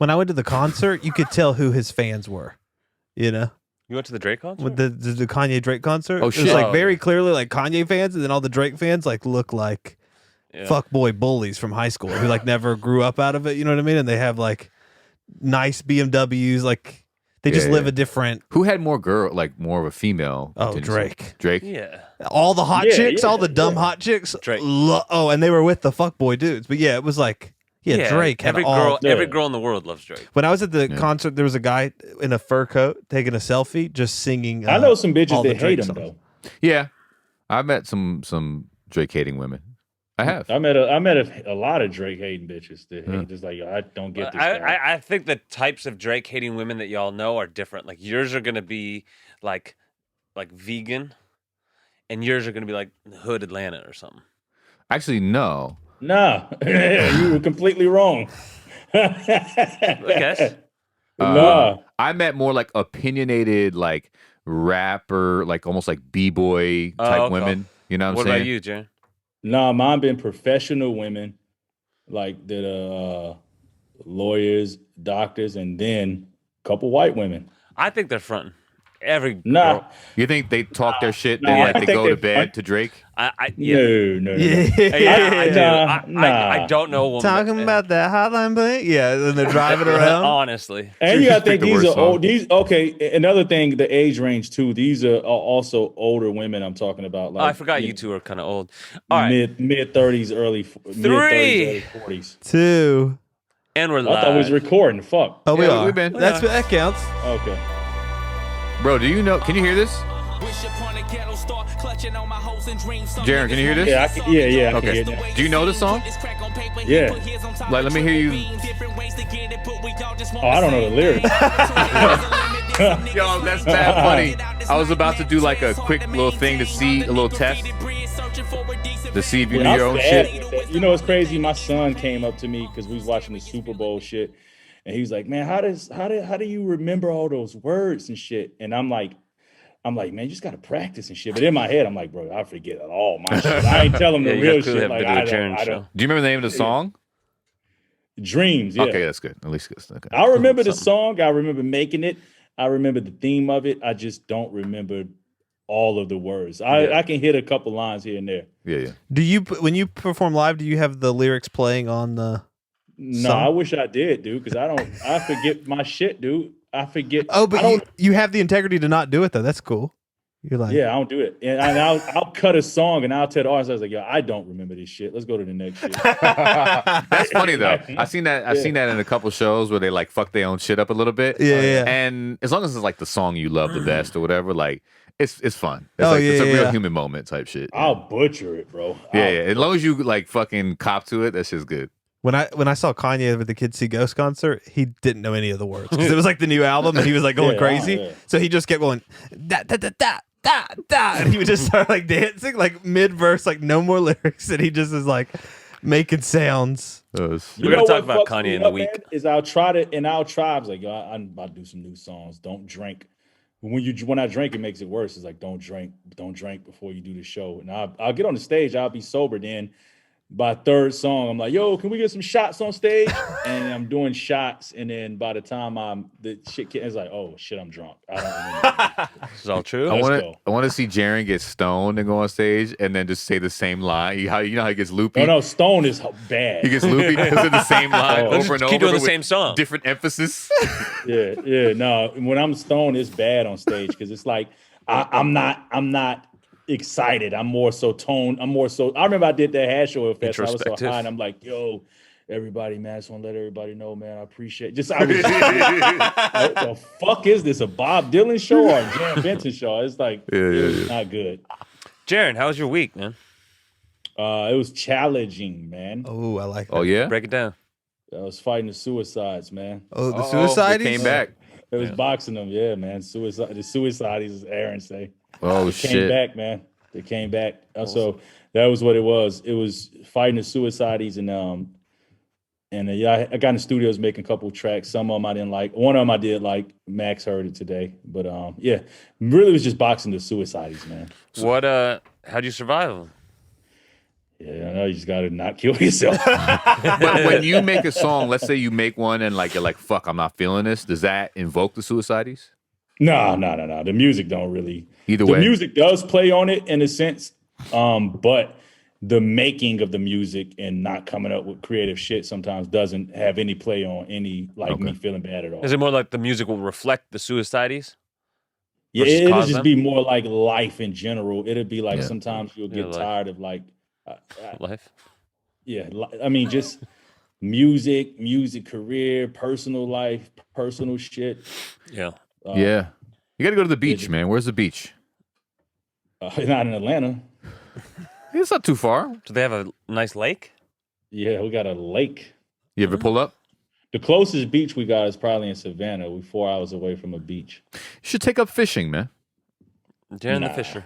When I went to the concert, you could tell who his fans were. You know, You went to the Drake concert? with the Kanye Drake concert. Oh, It shit. was like very clearly like Kanye fans, and then all the Drake fans like look like fuckboy bullies from high school who like never grew up out of it. You know what I mean? And they have like nice BMWs, like they just live a different. Who had more more of a female? Oh, Drake. Drake. Yeah. All the hot chicks, all the dumb hot chicks. Drake. And they were with the fuckboy dudes. But yeah, it was like Drake had every girl in the world loves Drake. When I was at the concert, there was a guy in a fur coat taking a selfie, just singing. I know some bitches that hate him songs. though. Yeah, I met some Drake hating women. I have. I met a lot of Drake hating bitches that hate just like I don't get this guy. I think the types of Drake hating women that y'all know are different. Like yours are gonna be like vegan, and yours are gonna be like Hood Atlanta or something. Actually, no. Nah, you were completely wrong. Okay. Nah. I met more like opinionated, like rapper, like almost like b-boy type women. You know what I'm saying? What about you, Jen? Nah, mine been professional women, like that lawyers, doctors, and then a couple white women. I think they're fronting. Every Nah. girl. You think they talk their shit, Nah, then I like they think go to they- bed to Drake? No. I do. I don't know a woman Talking about that hotline bling? Yeah, then they're driving around. honestly. And you gotta think Pick the these worst are old. song. These another thing, the age range too. These are also older women. I'm talking about. Like I forgot you two are kind of old. All right, mid 30s, early 40s. 2. and we're I live. thought we was recording. Fuck. Oh, we Yeah, are. we've been. That counts. Okay. Bro, do you know? Can you hear this? Jarren, can you hear this? Yeah, I can Okay. hear that. Do you know the song? Yeah. Like, let me hear you. Oh, I don't know the lyrics. Yo, that's bad funny. I was about to do like a quick little thing to see, a little test to see if you knew I'm your own bad shit. at that. You know what's crazy? My son came up to me because we was watching the Super Bowl shit, and he was like, "Man, how do you remember all those words and shit?" And I'm like, man, you just gotta practice and shit. But in my head, I'm like, bro, I forget all my shit. I ain't tell him the you real guys clearly shit. have Like been to I the don't. Jarren show. Do you remember the name of the song? Dreams. Yeah. Okay, that's good. At least good. Okay. I remember the song. I remember making it. I remember the theme of it. I just don't remember all of the words. I can hit a couple lines here and there. Yeah. Do you, when you perform live, do you have the lyrics playing on the? No, song? I wish I did, dude, because I forget my shit, dude. I forget. Oh, but I don't, you have the integrity to not do it though. That's cool. You're like, yeah, I don't do it. And I'll cut a song and I'll tell the artist, I was like, yo, I don't remember this shit. Let's go to the next shit. That's funny though. I've seen that in a couple shows where they like fuck their own shit up a little bit. Yeah. And as long as it's like the song you love the best or whatever, like it's fun. It's Oh, like it's a yeah, real yeah. human moment type shit. I'll butcher it, bro. Yeah. As long as you like fucking cop to it, that shit's good. When I saw Kanye with the Kids See Ghost concert, he didn't know any of the words because it was like the new album and he was like going Yeah, crazy. yeah. So he just kept going da da da da da da, and he would just start like dancing like mid verse, like no more lyrics, and he just is like making sounds. You We're know gonna talk what about fucks Kanye me in a up, week. man, is I'll try to, and I'll try. I was like, yo, I'm about to do some new songs. Don't drink. When I drink, it makes it worse. It's like, don't drink before you do the show. And I'll get on the stage. I'll be sober then. By third song, I'm like, yo, can we get some shots on stage? And I'm doing shots. And then by the time the shit it's like, oh shit, I'm drunk. I don't remember. This is all true. I Let's want go. to see Jarren get stoned and go on stage and then just say the same line. You know how he gets loopy? No, Stone is bad. He gets loopy. He'll say the same line Oh. over and Just over. keep doing the with same song. Different emphasis. Yeah. No, when I'm stoned, it's bad on stage because it's like I'm not excited. I'm more so toned. I remember I did that hash show fest. I was so Introspective. high, and I'm like, yo, everybody, man, I just want to let everybody know, man, I appreciate. I was what the fuck is this? A Bob Dylan show or a Jarren Benton show? It's like it's not good. Jarren, how was your week, man? It was challenging, man. Oh, I like that. Oh yeah. Break it down. I was fighting the suicides, man. Oh, the Uh-oh, suicide they came back. It was boxing them, yeah, man. The suicides, as Aaron say. Oh They shit. came back, man. They came back. So that was what it was. It was fighting the suicides and yeah, I got in the studios making a couple of tracks. Some of them I didn't like. One of them I did like. Max heard it today, but yeah, really was just boxing the suicides, man. What? How'd you survive them? Yeah, I know you just gotta not kill yourself. But when you make a song, let's say you make one and like you're like, fuck, I'm not feeling this. Does that invoke the suicides? No. The music don't really. Either the way. music does play on it in a sense, but the making of the music and not coming up with creative shit sometimes doesn't have any play on any me feeling bad at all. Is it more like the music will reflect the suicides? Yeah, versus it'll cause just them? be more like life in general. It'll be like Yeah. sometimes you'll get life. tired of Life. I mean, just music, career, personal life, personal shit. Yeah. Yeah. You got to go to the beach, man. Where's the beach? Not in Atlanta. It's not too far. Do they have a nice lake? Yeah, we got a lake. You ever pull up? The closest beach we got is probably in Savannah. We're 4 hours away from a beach. You should take up fishing, man. Darren the Fisher.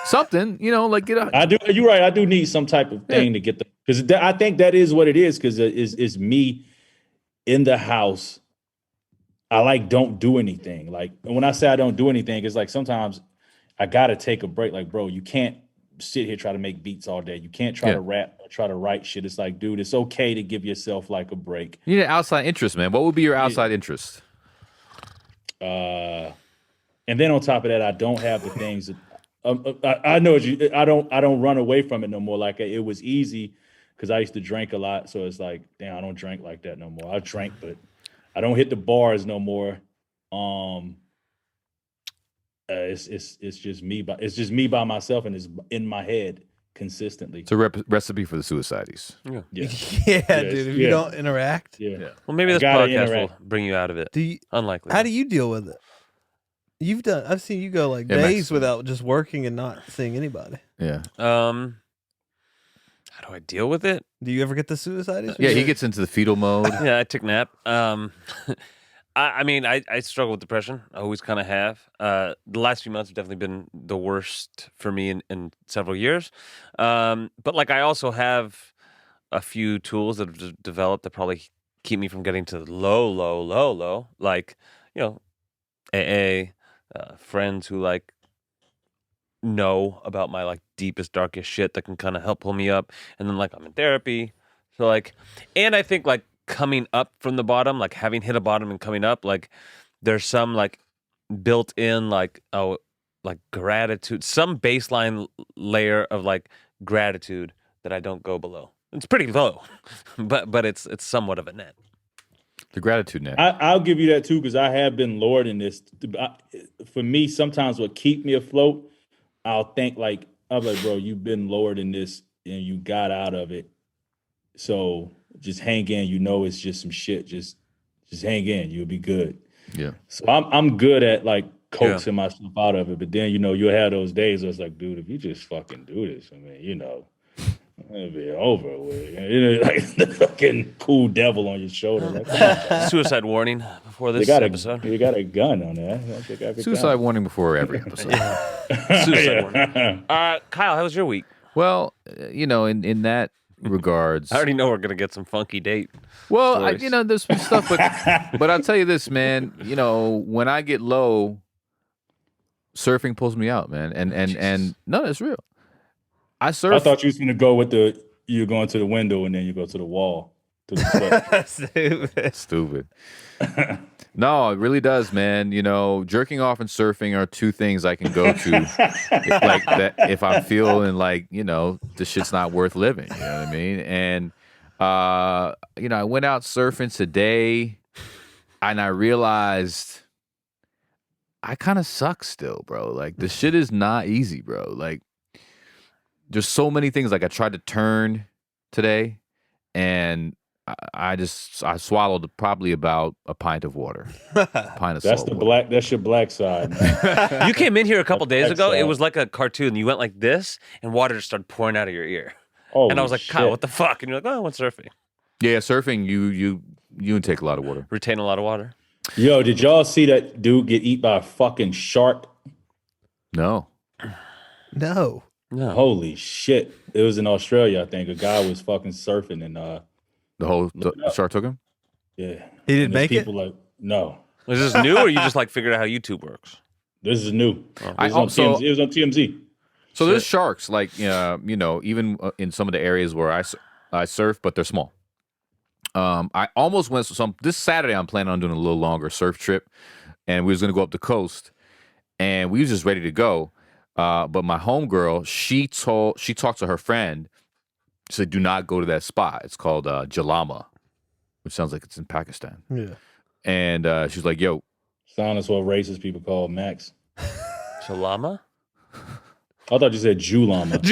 Something, like get out. I do. You're right. I do need some type of thing to get because I think that is what it is. Because it's me in the house. I don't do anything. Like when I say I don't do anything, it's like sometimes I gotta take a break. Like, bro, you can't sit here try to make beats all day. You can't try to rap or try to write shit. It's like, dude, it's okay to give yourself like a break. You need an outside interest, man. What would be your outside interest? And then on top of that, I don't have the things that I know. I don't run away from it no more. Like it was easy because I used to drink a lot. So it's like, damn, I don't drink like that no more. I drank, but I don't hit the bars no more. It's just me, it's just me by myself, and it's in my head consistently. It's a recipe for the suicides. Yeah. Dude. If you don't interact, Well, maybe this podcast will bring you out of it. Unlikely. How do you deal with it? I've seen you go days without just working and not seeing anybody. Yeah. How do I deal with it? Do you ever get the suicide? Yeah, he gets into the fetal mode. Yeah, I took a nap. I mean, I struggle with depression. I always kind of have. The last few months have definitely been the worst for me in several years. But I also have a few tools that have developed that probably keep me from getting to the low. Like, AA, friends who know about my deepest, darkest shit that can kind of help pull me up. And then I'm in therapy. So and I think coming up from the bottom, having hit a bottom and coming up, there's some built in gratitude, some baseline layer of gratitude that I don't go below. It's pretty low, but it's somewhat of a net. The gratitude net. I'll give you that too, because I have been lowered in this. For me, sometimes what keep me afloat, I'll think I'm like, bro, you've been lowered in this and you got out of it. So just hang in. It's just some shit. Just hang in. You'll be good. Yeah. So I'm good at coaxing myself out of it. But then you'll have those days where it's like, dude, if you just fucking do this, I mean, it'll be over with. The fucking cool devil on your shoulder. Suicide warning before this episode. You got a gun on there. Suicide warning before every episode. Suicide warning. Kyle, how was your week? Well, in that regards, I already know we're gonna get some funky date. Well, there's some stuff, but I'll tell you this, man. When I get low, surfing pulls me out, man. And no, it's real. I surf. I thought you was gonna go with you're going to the window and then you go to the wall. To the Stupid. No, it really does, man. Jerking off and surfing are two things I can go to if I'm feeling this shit's not worth living. You know what I mean? And I went out surfing today and I realized I kind of suck still, bro. The shit is not easy, bro. There's so many things. I tried to turn today and I swallowed probably about a pint of water. A pint of That's salt the water. that's your black side. Man. You came in here a couple days ago. It was like a cartoon. You went like this, and water just started pouring out of your ear. And I was like, Kyle, what the fuck? And you're like, oh, I went surfing. Yeah, surfing. You intake a lot of water. Retain a lot of water. Yo, did y'all see that dude get eaten by a fucking shark? No. Holy shit! It was in Australia, I think. A guy was fucking surfing and the shark took him. Yeah, he didn't make it. No. Was this new, or you just figured out how YouTube works? This is new. Oh. It was on TMZ. So there's sharks, like even in some of the areas where I surf, but they're small. I almost went this Saturday. I'm planning on doing a little longer surf trip, and we was gonna go up the coast, and we was just ready to go. But my homegirl, she talked to her friend. She said, "Do not go to that spot. It's called Jalama, which sounds like it's in Pakistan." Yeah. And she's like, "Yo, sounds what racist people call Max. Jalama? I thought you said Julama.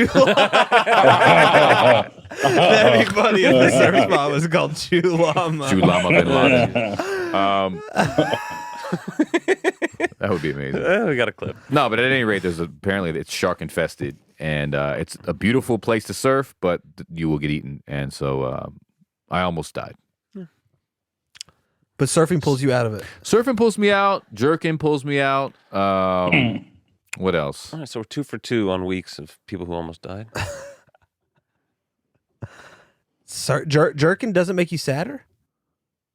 That'd be funny if the surf spot was called Julama. Julama bin Laden." That would be amazing. We got a clip. No, but at any rate, apparently it's shark infested, and it's a beautiful place to surf, but you will get eaten. And so I almost died. But surfing pulls you out of it. Surfing pulls me out. Jerking pulls me out. What else? All right, so we're 2 for 2 on weeks of people who almost died. Jerking doesn't make you sadder?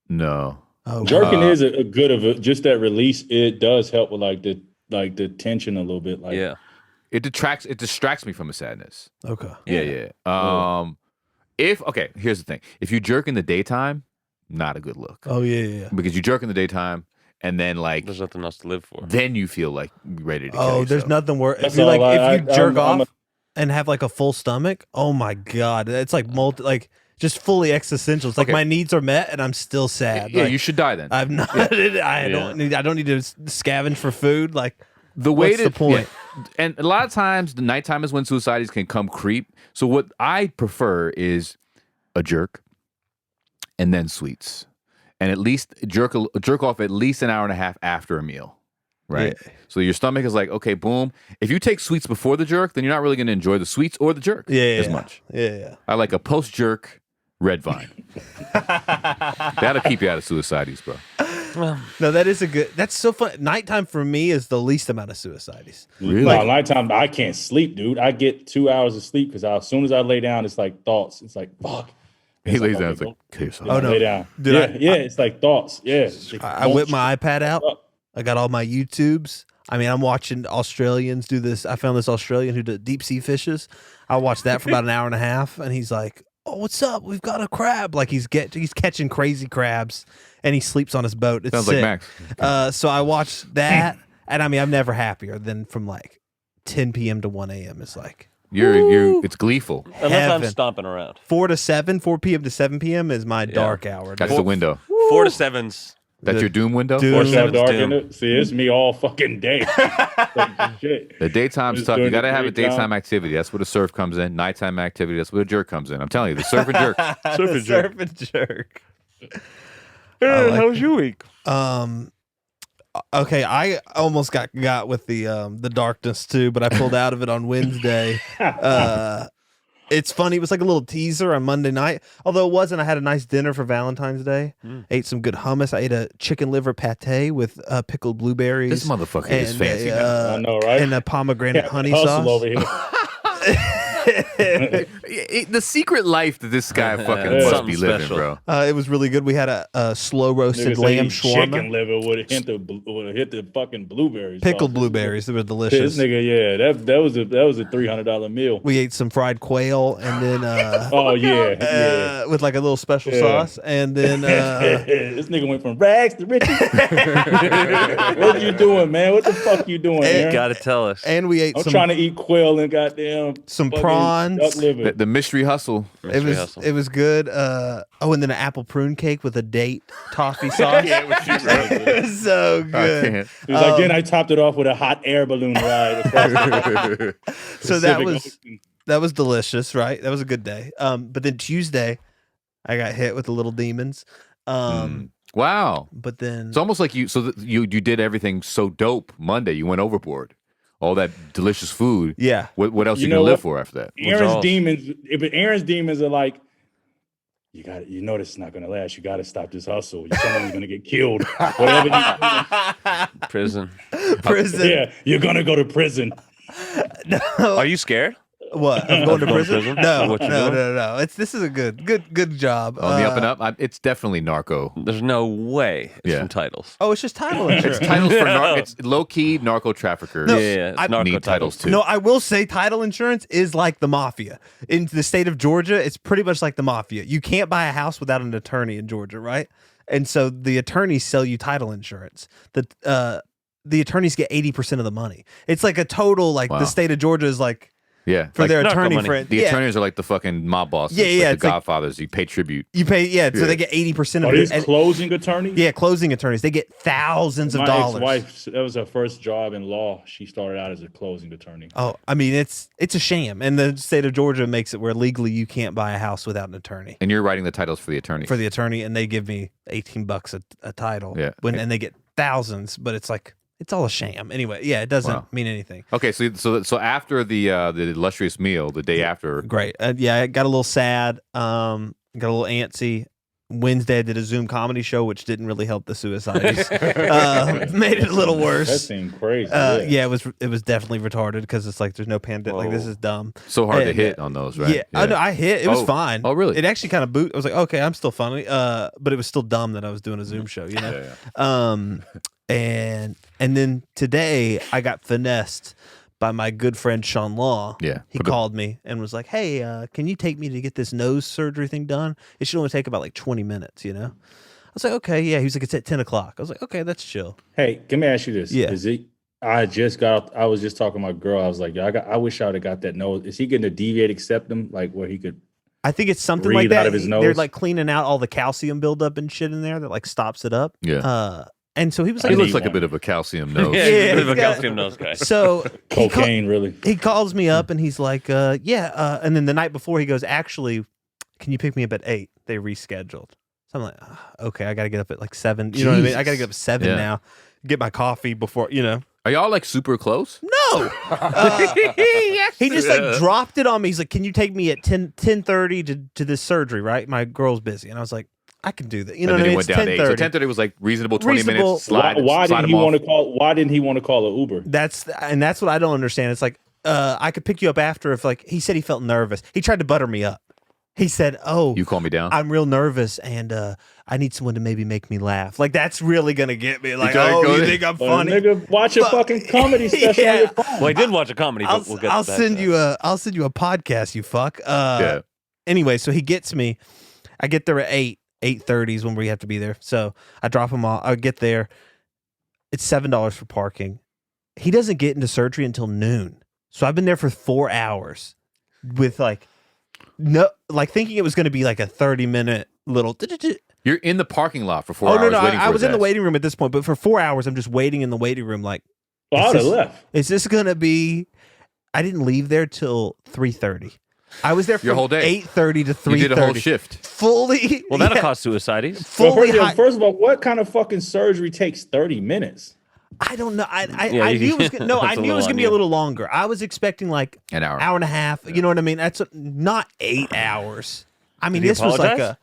No. Oh, Jerking is a good of a just that release. It does help with like the tension a little bit. Like yeah, it distracts me from the sadness. okay. Yeah. Here's the thing: if you jerk in the daytime, not a good look. Oh yeah. Because you jerk in the daytime, and then like there's nothing else to live for. Then you feel like ready to. Oh, there's nothing worse. That's If you all if you jerk I'm off and have like a full stomach, oh my god, it's like just fully existential. It's like my needs are met and I'm still sad. Yeah, like, you should die then. I've not. I don't need to scavenge for food. Like what's the point? Yeah. And a lot of times the nighttime is when suicides can come creep. So what I prefer is a jerk and then sweets. And at least jerk off at least an hour and a half after a meal, right? Yeah. So your stomach is like, okay, boom. If you take sweets before the jerk, then you're not really going to enjoy the sweets or the jerk as much. Yeah. I like a post-jerk red vine. That'll keep you out of suicides, bro. No, that's so fun. Nighttime for me is the least amount of suicides. Really? No, nighttime, I can't sleep, dude. I get 2 hours of sleep because as soon as I lay down, it's like thoughts. It's like, fuck. He lays down. It's like, kill yourself. Oh no, lay down. Dude, it's like thoughts. Yeah, I whip my iPad out. I got all my YouTubes. I mean, I'm watching Australians do this. I found this Australian who did deep sea fishes. I watched that for about an hour and a half, and he's like, "Oh, what's up? We've got a crab!" Like he's catching crazy crabs, and he sleeps on his boat. It's Sounds sick. like Max. So I watched that, and I mean, I'm never happier than from like 10 p.m. to 1 a.m. It's like. It's gleeful. Unless I'm stomping around. 4 p.m. to 7 p.m. is my dark hour. That's the window. 4 to 7's. That's your doom window? Doom. 4 to 7's dark doom. in it. See, it's me all fucking day. Shit. The daytime's Just tough. You during got to the have a daytime. daytime activity. That's where the surf comes in. Nighttime activity. That's where the jerk comes in. I'm telling you, the surf and jerk. Surf and jerk. How was your week? Okay, I almost got with the darkness too, but I pulled out of it on Wednesday. It's funny. It was like a little teaser on Monday night. Although it wasn't. I had a nice dinner for Valentine's Day. Ate some good hummus. I ate a chicken liver pate with pickled blueberries. This motherfucker is fancy, man. I know, right? And a pomegranate honey hustle sauce. over here. The secret life that this guy fucking must Something be living, special. bro. It was really good. We had a slow roasted Niggas say lamb chicken shawarma. liver would have hit the fucking blueberries. Pickled sauce. blueberries. They were delicious. This nigga, that was a $300 meal. We ate some fried quail and then Oh yeah. with like a little special sauce, and then This nigga went from rags to riches. What you doing, man? What the fuck you doing, You Aaron? got to tell us. and we ate I'm some trying to eat quail and goddamn some fucking prawns. duck liver. The mystery hustle. It was good. And then an apple prune cake with a date toffee sauce. It was so I good. can't. It was like then I topped it off with a hot air balloon ride. So that was delicious, right? That was a good day. But then Tuesday, I got hit with the little demons. Wow. But then It's almost like you did everything so dope Monday. You went overboard. All that delicious food. yeah. What else You you know gonna live what? for after that? Aaron's demons. If Aaron's demons are like, you know this is not gonna last. You gotta stop this hustle. Someone's gonna get killed. Whatever you Prison. Prison. yeah, you're gonna go to prison. Are you scared? What? I'm going to prison? No, What you doing? no. This is a good job. On the up and up, it's definitely narco. There's no way it's from titles. Oh, it's just title insurance. It's titles for it's low key narco traffickers. No, Yeah, I narco need titles too. No, I will say title insurance is like the mafia. In the state of Georgia, it's pretty much like the mafia. You can't buy a house without an attorney in Georgia, right? And so the attorneys sell you title insurance. The attorneys get 80% of the money. It's like a total, like the state of Georgia is like, yeah, for like their attorney friend. The attorneys are like the fucking mob bosses. Yeah. Like the Godfathers. You pay tribute. You pay, so they get 80% of it. it. Closing attorneys? Yeah, closing attorneys. They get thousands of dollars. My ex-wife, that was her first job in law. She started out as a closing attorney. Oh, I mean, it's a sham. And the state of Georgia makes it where legally you can't buy a house without an attorney. And you're writing the titles for the attorney. And they give me $18 a title. Yeah. And they get thousands, but it's like, it's all a sham. Anyway, it doesn't mean anything. Okay, so after the illustrious meal, the day after, great. I got a little sad. Got a little antsy. Wednesday I did a Zoom comedy show, which didn't really help the suicides. Made it a little worse. That seemed crazy. It was definitely retarded because it's like there's no pandemic. Like this is dumb. So hard to hit on those, right? Yeah. I hit. It was fine. Oh, really? It actually kind of I was like, okay, I'm still funny. But it was still dumb that I was doing a Zoom show. You know. And then today I got finessed by my good friend Sean Law. Yeah. He called me and was like, hey, can you take me to get this nose surgery thing done? It should only take about like 20 minutes, you know? I was like, okay, yeah. He was like, it's at 10 o'clock. I was like, okay, that's chill. Hey, let me ask you this. Yeah. I was just talking to my girl. I was like, I wish I would have got that nose. Is he getting a deviated septum, like where he could I think it's something breathe like that. out of his nose? They're like cleaning out all the calcium buildup and shit in there that like stops it up. Yeah. And so he was like, he looks like a bit of a calcium nose. Yeah, Yeah, a bit of a he's got- calcium nose guy. So cocaine, really. he calls me up and he's like, and then the night before he goes, actually, can you pick me up at 8? They rescheduled. So I'm like, okay, I got to get up at like 7. You know what I mean? I got to get up at 7 now, get my coffee before, you know. Are y'all like super close? No. He just like dropped it on me. He's like, can you take me at 10:30 to this surgery, right? My girl's busy. And I was like, I can do that. You know and what I then mean? it went down to 8. So 10:30 was like reasonable, 20 minutes. Why didn't he want to call? Why didn't he want to call an Uber? That's what I don't understand. It's like, I could pick you up after if like he said he felt nervous. He tried to butter me up. He said, "Oh, you call me down. I'm real nervous, and I need someone to maybe make me laugh." Like that's really gonna get me. Like, you think I'm funny? Nigga, watch a fucking comedy special on your phone. Well, I did watch a comedy, but we'll get to that. I'll send you a podcast. You fuck. Anyway, so he gets me. I get there at 8:30 is when we have to be there. So I drop him off. I get there. It's $7 for parking. He doesn't get into surgery until noon. So I've been there for 4 hours with like. No, like thinking it was going to be like a 30-minute little. You're in the parking lot for 4 hours. No, waiting for I was in the ass. waiting room at this point, but for 4 hours, I'm just waiting in the waiting room. Like, I would have left. Is this going to be? I didn't leave there till 3:30. I was there for your whole day, 8:30 to 3:30. You did a whole shift. Fully. Well, that'll cause suicides. First of all, what kind of fucking surgery takes 30 minutes? I don't know. I knew it was gonna, I knew it was gonna be a little longer. I was expecting like an hour and a half. Yeah. You know what I mean? That's not 8 hours. I mean, this was like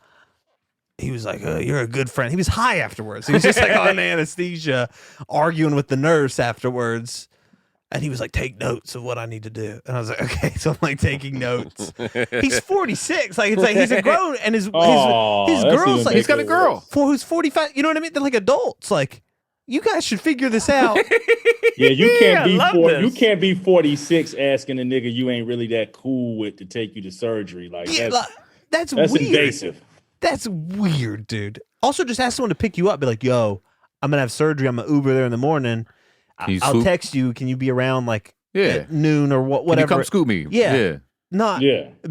he was like, "You're a good friend." He was high afterwards. He was just like on anesthesia, arguing with the nurse afterwards. And he was like, "Take notes of what I need to do." And I was like, "Okay." So I'm like taking notes. He's 46. Like it's like he's a grown, and his girl's like he's got a girl who's 45. You know what I mean? They're like adults. Like. You guys should figure this out. Yeah, you can't be 46 asking a nigga you ain't really that cool with to take you to surgery. Like that's weird. Invasive. That's weird, dude. Also, just ask someone to pick you up. Be like, "Yo, I'm gonna have surgery. I'm gonna Uber there in the morning. I'll text you. Can you be around like at noon or whatever? Can you come scoop me? Yeah. Not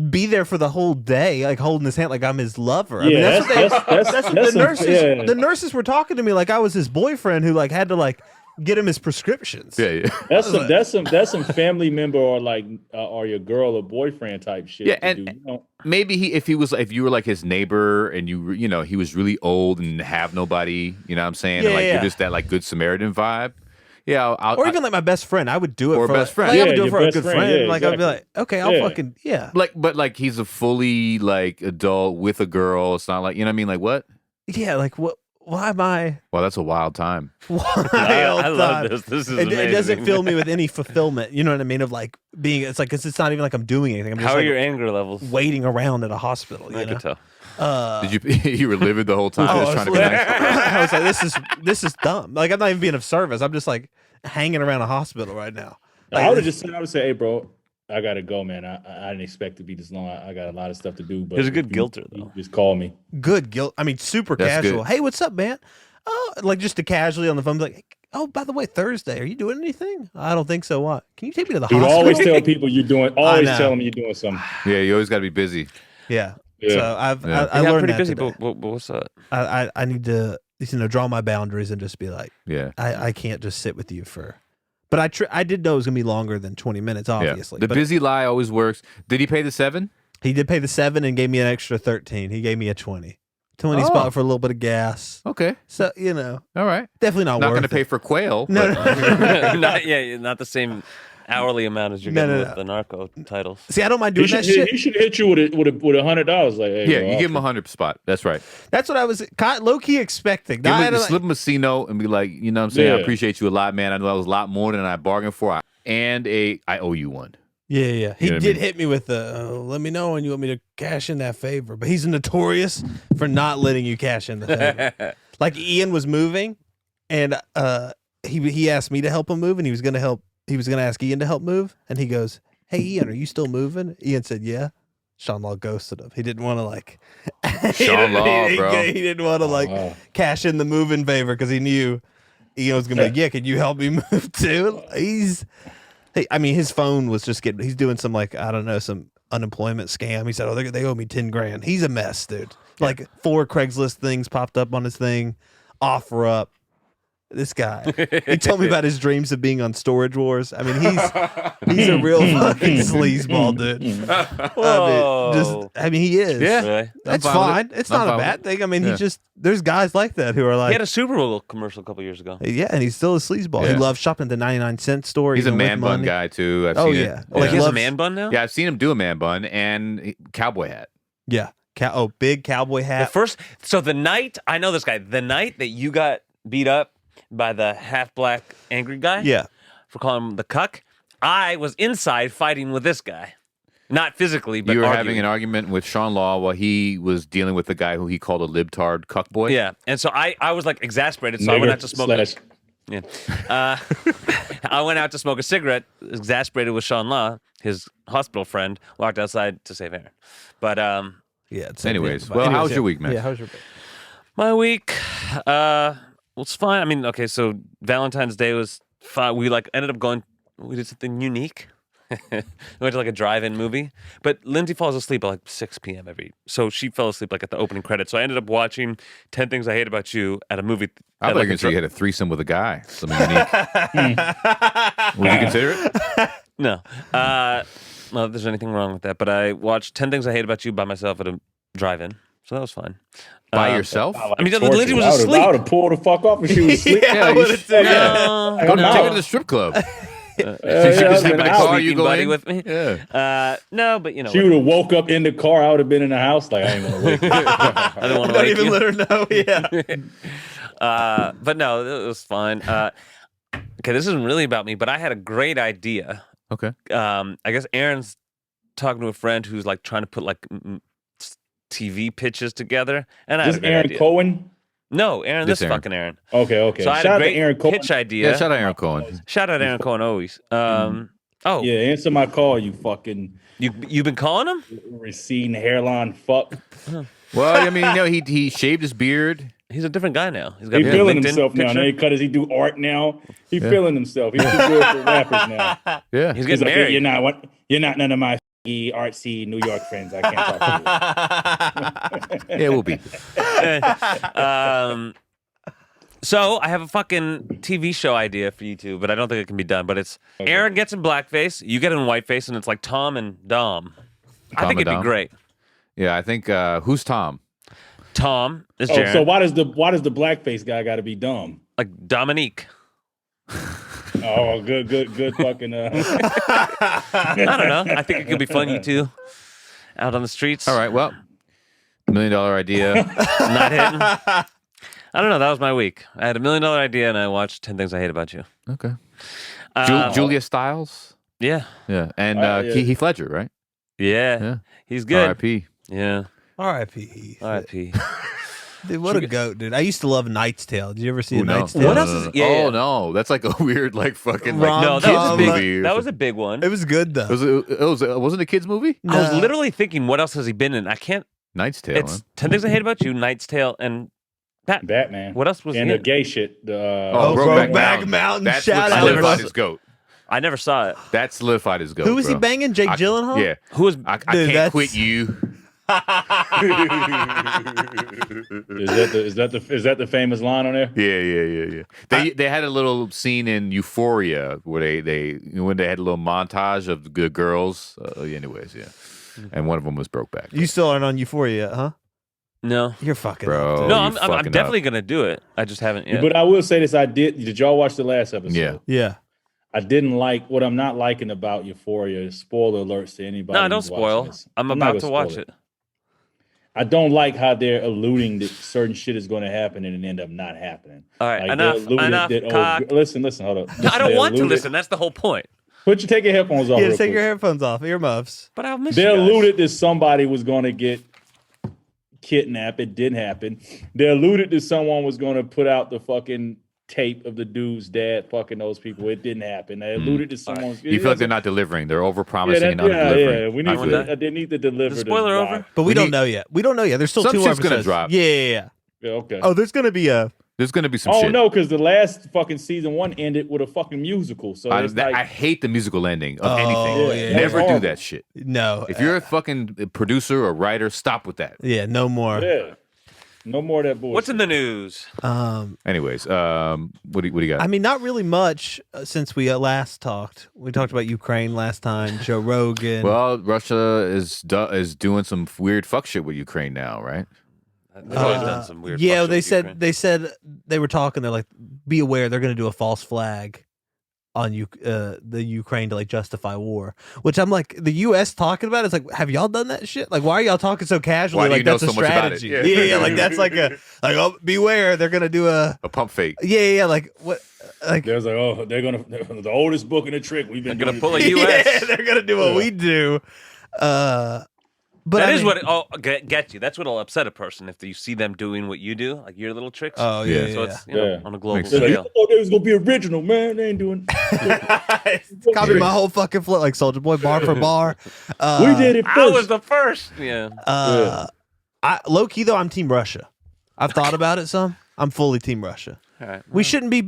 be there for the whole day, like holding his hand, like I'm his lover. I mean, that's the nurses. Yeah. The nurses were talking to me like I was his boyfriend who like had to like get him his prescriptions. Yeah. That's some family member or like or your girl or boyfriend type shit. Yeah, and maybe if you were like his neighbor and you know he was really old and have nobody, you know what I'm saying, and like you're just that like good Samaritan vibe. Yeah, or even like my best friend, I would do it for a best friend. Like, I would do it for a good friend. Yeah, like exactly. I'd be like, okay, I'll fucking But like he's a fully like adult with a girl. It's not like you know what I mean. Like what? Yeah, like what why am I? Well, that's a wild time. I love this. This is amazing. It doesn't fill me with any fulfillment. You know what I mean? Of like being, it's like it's not even like I'm doing anything. I'm just How are like your anger levels? waiting around at a hospital. I You know? could tell. Did you were livid the whole time, just trying to be nice? I was like, this is dumb. Like I'm not even being of service. I'm just like hanging around a hospital right now. Like, I would have just said, hey, bro, I gotta go, man. I didn't expect to be this long. I got a lot of stuff to do. But There's a good guilter though. Just call me. good guilt. I mean, super That's casual. good. Hey, what's up, man? Oh, like just to casually on the phone, be like, oh, by the way, Thursday, are you doing anything? I don't think so. What? Can you take me to the Dude, hospital? always tell people you're doing. Always know. tell them you're doing something. Yeah, you always got to be busy. Yeah. Yeah. So I I learned pretty that busy, today. but what's that? I need to draw my boundaries and just be like, Yeah. I can't just sit with you for. But I did know it was gonna be longer than 20 minutes, obviously. The but busy lie always works. Did he pay the 7? he did pay the 7 and gave me an extra 13. He gave me a 20 Oh. spot for a little bit of gas. Okay. So All right. definitely not Not worth going to it. pay for quail. No, but- no. not the same hourly amount as you're No, getting no, with the narco titles. See, I don't mind He doing should, that shit. he should hit you with $100. Like, hey, Yeah, bro, you I'll give him a 100 spot. That's right. That's what I was low key expecting. Give Not- him, slip him a C note and be like, you know what I'm saying? I Yeah. appreciate you a lot, man. I know that was a lot more than I bargained for. And I owe you one. Yeah. He know what I did mean? hit me with the, let me know when you want me to cash in that favor. But he's notorious for not letting you cash in the favor. Like Ian was moving, and he asked me to help him move, and he was gonna ask Ian to help move, and he goes, "Hey Ian, are you still moving?" Ian said, "Yeah." Sean Law ghosted him. He didn't want to like Sean Law, bro. He didn't want to wow. cash in the move in favor because he knew Ian was gonna be like, "Yeah, could you help me move too?" Hey, I mean, his phone was just he's doing some like, I don't know, some unemployment scam. He said, "Oh, they owe me 10 grand." He's a mess, dude. Like 4 Craigslist things popped up on his thing. Offer up. This guy. He told me about his dreams of being on Storage Wars. I mean, he's a real fucking sleazeball, dude. I mean, he is. Yeah. Really? That's I'm fine fine. with it. It's I'm not a fine bad with thing. I mean, Yeah. there's guys like that who are He like, had a Super Bowl commercial a couple years ago. yeah, and he's still a sleazeball. He Yeah. loves shopping at the 99-cent store. He's a even with man bun money. guy, too. I've Oh, seen yeah. it. Like, He has a loves- man bun now? Yeah, I've seen him do a man bun and cowboy hat. Yeah. Big cowboy The hat. I know this guy, the night that you got beat up by the half-black angry guy Yeah. for calling him the cuck, I was inside fighting with this guy. Not physically, but You were arguing. having an argument with Sean Law while he was dealing with the guy who he called a libtard cuckboy. Yeah, and so I was like exasperated, so I went out to smoke. Yeah. I went out to smoke a cigarette, exasperated with Sean Law, his hospital friend, walked outside to save Aaron. But Yeah. Anyways, how was your week, man? Yeah, how was your week? my week, well, it's fine. I mean, okay, so Valentine's Day was fine. We ended up going, we did something unique. We went to like a drive-in movie, but Lindsay falls asleep at like 6 p.m. so she fell asleep like at the opening credits. So I ended up watching 10 Things I Hate About You at a movie. I thought you were going to say you had a threesome with a guy. Something unique. Would you consider it? No. Not that there's anything wrong with that, but I watched 10 Things I Hate About You by myself at a drive-in, so that was fine. By yourself? I mean, Lindsay was asleep. I would have pulled the fuck off if she was asleep. Yeah, I you would've should- said No. Go I'm take her out. to the strip club. Yeah, She yeah, just I've happened been to out. call you Sleeping go buddy in? with me. Yeah. No, but you know, She would have woke up in the car. I would have been in the house. Like, I ain't gonna wake up. I don't want to Don't wake even you. let her know. Yeah. But no, it was fine. Okay, this isn't really about me, but I had a great idea. Okay. I guess Aaron's talking to a friend who's like trying to put like TV pitches together, and I had This a great Aaron idea. Cohen. No, Aaron, This this Aaron. fucking Aaron. Okay. So I had Shout a out to great Aaron Cohen. pitch idea. Yeah, shout out Aaron Cohen. Shout out Aaron Cohen always. Oh, Yeah, answer my call, you fucking you've been calling him? receding hairline fuck. Well, I mean, he shaved his beard. He's a different guy now. He's got He a feeling LinkedIn himself now. picture. Now he cut his. He do art now. He feeling himself. He's too good for rappers now. Yeah. He's He's getting like, married. You're not none of my artsy New York friends. I can't talk to you. Yeah, we'll be. So I have a fucking TV show idea for you two, but I don't think it can be done. But it's Aaron gets in blackface, you get in whiteface, and it's like Tom and Dom. I think and it'd Dom? be great. Yeah, I think who's Tom? Tom is Oh, Jarren, so why does the blackface guy got to be dumb? like Dominique. Oh, good fucking. I don't know. I think it could be fun, you two, out on the streets. All right, well, $1 million idea. Not hitting. I don't know. That was my week. I had $1 million idea, and I watched 10 Things I Hate About You. Okay. Uh, Julia Stiles. Yeah. Yeah, and yeah. Heath Ledger, right? Yeah. He's good. R.I.P. Yeah. R.I.P. R.I.P. Dude, what a goat, dude. I used to love Knight's Tale. Did you ever see a Knight's What Tale? else is? Yeah. Oh no, that's like a weird, like fucking like No, kids that was a big. movie. That was a big one. It was good though. Wasn't a kids movie? I was literally thinking, what else has he been in? I can't. Knight's Tale. It's 10 Things I Hate About You, Knight's Tale, and Batman. What else was and he the in? gay shit? Brokeback Mountain. That's Shout what out. solidified his goat. I never saw it. That solidified his goat. Who was he bro. banging? Jake Gyllenhaal? Yeah. Who was? I Dude, can't that's- quit you. Is that the famous line on there? Yeah. They had a little scene in Euphoria where when they had a little montage of the good girls. Anyways, yeah. And one of them was Brokeback. You still aren't on Euphoria yet, huh? No. You're fucking Bro. up, dude. No, you I'm fucking definitely up. gonna do it. I just haven't yet. But I will say this: Did y'all watch the last episode? Yeah. Yeah. I didn't like what I'm not liking about Euphoria. Spoiler alerts to anybody. No, don't who's watching spoil. this. I'm not about gonna to watch spoil it. I don't like how they're alluding that certain shit is going to happen and it end up not happening. All right, Like, enough, they alluded enough, that, cock. listen, hold up. I don't They want to alluded- listen. That's the whole point. Take your headphones off. Yeah, real take quick. your headphones off, earmuffs. But I'll miss They you guys. alluded that somebody was going to get kidnapped. It didn't happen. They alluded that someone was going to put out the fucking tape of the dude's dad fucking those people. It didn't happen. They alluded to someone. You feel like they're not delivering. They're overpromising and Yeah, under-delivering. we I need feel to. that. They need to deliver. The spoiler the over? vibe. But we don't know yet. We don't know yet. There's still Some 2 more shit's gonna episodes. drop. Yeah. Yeah, okay. Oh, there's gonna be a. There's going to be some Oh shit. no, because the last fucking season 1 ended with a fucking musical. So it's like, I hate the musical ending of Oh, anything. yeah. Never That's do horrible. that shit. No. If you're a fucking producer or writer, stop with that. Yeah, no more. yeah, no more of that bullshit. What's in the news? Anyways, what do you got? I mean, not really much since we last talked. We talked about Ukraine last time. Joe Rogan. Well, Russia is doing some weird fuck shit with Ukraine now, right? They've always done some weird. yeah, fuck shit they with said Ukraine. they were talking. They're like, be aware, they're going to do a false flag on the Ukraine to like justify war. Which I'm like, the U.S. talking about it, it's like, have y'all done that shit? Like, why are y'all talking so casually? Why do Like you know that's a so much about it? strategy. Yeah. Yeah, like that's like a like, oh, beware, they're going to do a pump fake. yeah, like what? Like There's like, oh, they're gonna the oldest book in the trick. We've been They're gonna doing pull it. a US. yeah, they're going to do what we do. But That I is mean- what get you. That's what'll upset a person if you see them doing what you do, like your little tricks. Oh yeah, Yeah. So it's on a global Makes They're like, scale. you thought they was gonna be original, man. They ain't doing. Copy my whole fucking flip like Soldier Boy, bar for bar. We did it first. I was the first. Yeah. I low key though, I'm Team Russia. I've thought about it some. I'm fully Team Russia. All right. We shouldn't be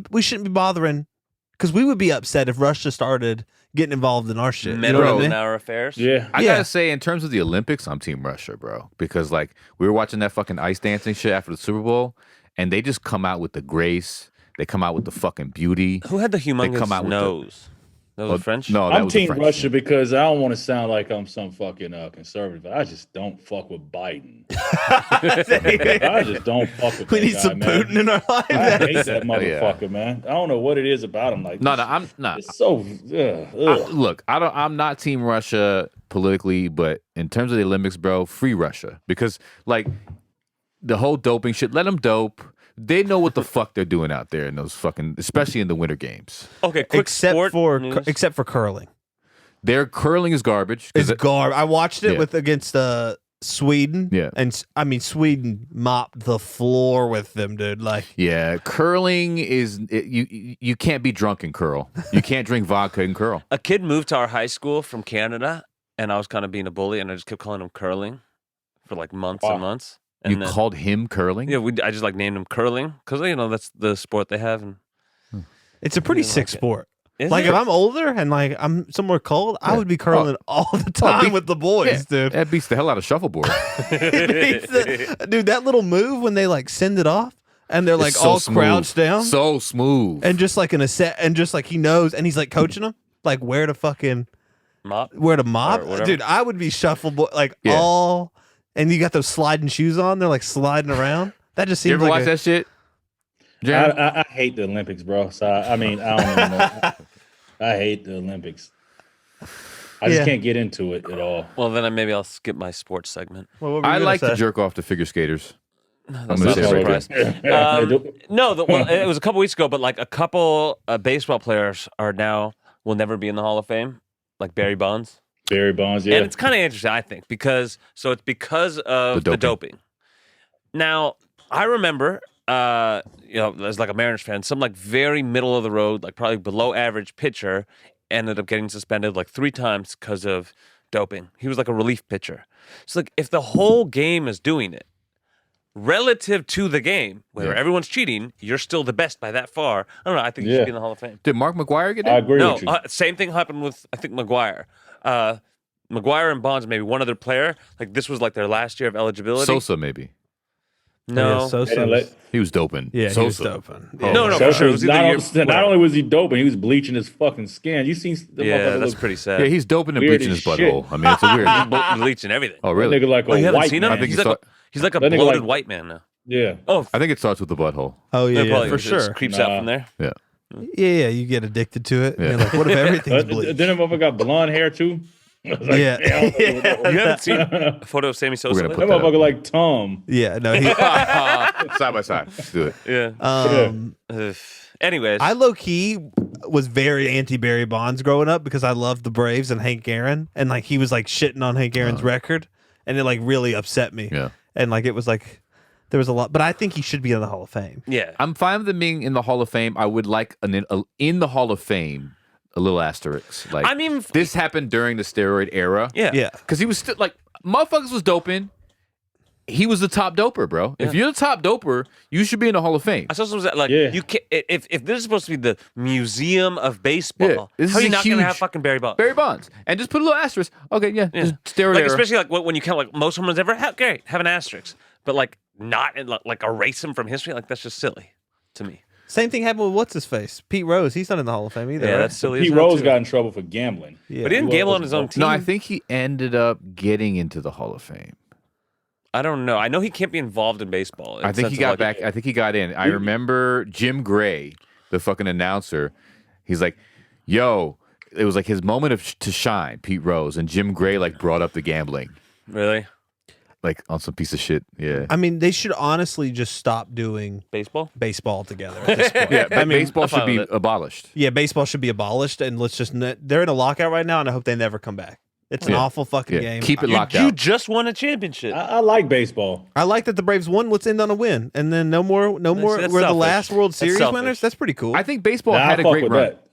bothering because we would be upset if Russia started getting involved in our shit. You know Meddling what I mean? in our affairs. Yeah. I Yeah. gotta say, in terms of the Olympics, I'm Team Russia, bro. Because like we were watching that fucking ice dancing shit after the Super Bowl, and they just come out with the grace. They come out with the fucking beauty. Who had the humongous come out with nose? That was French. No, that I'm was the Team French Russia shit. because I don't want to sound like I'm some fucking conservative. I just don't fuck with Biden. I just don't fuck with We that need guy, some man. Putin in our life. I hate that motherfucker, man. I don't know what it is about him. Like, No, I'm not. it's so. Look, I'm not Team Russia politically, but in terms of the Olympics, bro, free Russia because like the whole doping shit. Let them dope. They know what the fuck they're doing out there in those fucking, especially in the winter games. Okay, quick sport news. except for curling. Their curling is garbage. 'cause It's garbage. I watched it Yeah. with against Sweden. Yeah. And I mean Sweden mopped the floor with them, dude. Like Yeah, curling is you can't be drunk and curl. You can't drink vodka and curl. A kid moved to our high school from Canada, and I was kind of being a bully, and I just kept calling him curling for like months and months. And You then, called him curling? yeah, I just like named him curling because that's the sport they have. And it's a pretty didn't sick like it. sport. Is Like it? if I'm older and like I'm somewhere cold, I would be curling all the time with the boys, dude. That beats the hell out of shuffleboard. Dude, that little move when they like send it off and they're like It's so all smooth. crouched down So smooth. and just like in a set and just like he knows and he's like coaching them like where to mop. Or whatever. Dude, I would be shuffleboard like Yeah. all and you got those sliding shoes on, they're like sliding around. That just You seems ever like watch that shit? Jared? I hate the Olympics, bro. So I mean, I don't even know. I hate the Olympics. I just Yeah. can't get into it at all. Well, then maybe I'll skip my sports segment. What were you I gonna like say? to jerk off to figure skaters. That's gonna not say a it right surprise. No, well, it was a couple weeks ago, but like a couple baseball players will never be in the Hall of Fame, like Barry Bonds. Barry Bonds, yeah. And it's kind of interesting, I think, because of the doping. Now, I remember, as like a Mariners fan, some like very middle of the road, like probably below average pitcher ended up getting suspended like 3 times because of doping. He was like a relief pitcher. So like if the whole game is doing it, relative to the game, where everyone's cheating, you're still the best by that far. I don't know. I think you should be in the Hall of Fame. Did Mark McGwire get in? I agree No, with you. same thing happened with, I think, McGwire. McGwire and Bonds, maybe one other player. Like this was like their last year of eligibility. Sosa, maybe. No. Yeah, Sosa. He was doping. Yeah, Sosa. he was doping. Yeah. No, So for sure. It was not only was he doping, he was bleaching his fucking skin. You seen the Yeah, motherfucker that's look- pretty sad. Yeah, he's doping and Weird bleaching as his shit. butthole. I mean, it's a weird. He's bleaching everything. Oh, that really? nigga like Oh, you a haven't white seen him? man. I think He's like a That nigga bloated like- white man now. Yeah. Oh, I think it starts with the butthole. Oh yeah, probably for just sure. creeps out Nah. from there. Yeah. Yeah, you get addicted to it. Yeah. You're like, what if everything's Then bleached? the motherfucker got blonde hair too. I was like, Yeah. damn, You haven't seen a photo of Sammy Sosa? We're gonna lately? put that motherfucker like Tom. Yeah, no. He, Side by side. Let's do it. Yeah. um, Anyways, I low key was very anti Barry Bonds growing up because I loved the Braves and Hank Aaron, and like he was like shitting on Hank Aaron's record, and it like really upset me. Yeah. And like it was like there was a lot, but I think he should be in the Hall of Fame. yeah. I'm fine with him being in the Hall of Fame. I would like in the Hall of Fame a little asterisk. Like I mean, this happened during the steroid era. yeah. Yeah, Because he was still like motherfuckers was doping. He was the top doper, bro. If you're the top doper, you should be in the Hall of Fame. I saw something that like Yeah. you can if this is supposed to be the museum of baseball, Yeah, this how are is you a not going to have huge- fucking Barry Bonds? Barry Bonds. And just put a little asterisk. Okay, yeah. Just steroid Like era. especially like when you count like most home runs ever have, great, have an asterisk, but like not in, like erase him from history. Like that's just silly to me. same thing happened with what's his face, Pete Rose. He's not in the Hall of Fame either. Yeah, right? that's silly. as Pete hell, Rose too. got in trouble for gambling. Yeah. But he didn't He gamble was on his own team. No, I think he ended up getting into the Hall of Fame. I don't know. I know he can't be involved in baseball. in I think sense he of, got like, back. I think he got in. I remember Jim Gray, the fucking announcer. He's like, "Yo," it was like his moment to shine, Pete Rose, and Jim Gray like brought up the gambling, Really? like on some piece of shit. Yeah, I mean, they should honestly just stop doing Baseball? baseball together at this point. yeah. But baseball I'm fine should be with it. abolished. Yeah, baseball should be abolished, and let's just they're in a lockout right now, and I hope they never come back. It's an Yeah. awful fucking Yeah, game. keep it locked You out. just won a championship. I like baseball. I like that the Braves won. Let's end on a win, and then no more. that's We're the selfish. last World That's Series selfish. winners. That's pretty cool. I think baseball Nah, had I a fuck great with run. that.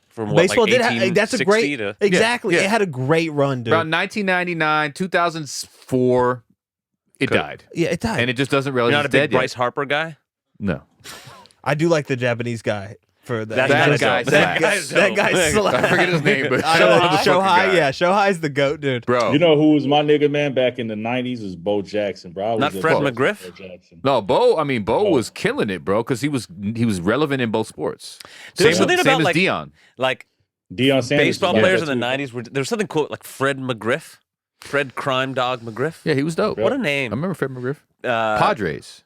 From what, baseball like did. That's a 1860 great. to- Exactly. Yeah. It had a great run, dude. Around 1999, 2004, it died, Yeah, it died. and it just doesn't realize You're not a it's big dead Bryce Harper guy? yet. No, I do like the Japanese guy for that. That's That kinda guy dope. slaps. guy's That dope. guy slaps. I forget his name, but I don't know. the fucking Shohei, guy. yeah, Shohei's the goat, dude. bro. You know who was my nigga, man, back in the 90s was Bo Jackson, bro. I was Not a Fred fuck with McGriff? Bo Jackson. No, Bo. I mean, Bo Oh. was killing it, bro, because he was relevant in both sports. There's Same, something same about, as like- Dion. Like Deion Sanders. baseball was players like in the that, too. 90s were there was something cool like Fred McGriff. Fred Crime Dog McGriff. Yeah, he was dope. What a I name. remember Fred McGriff. Uh, Padres,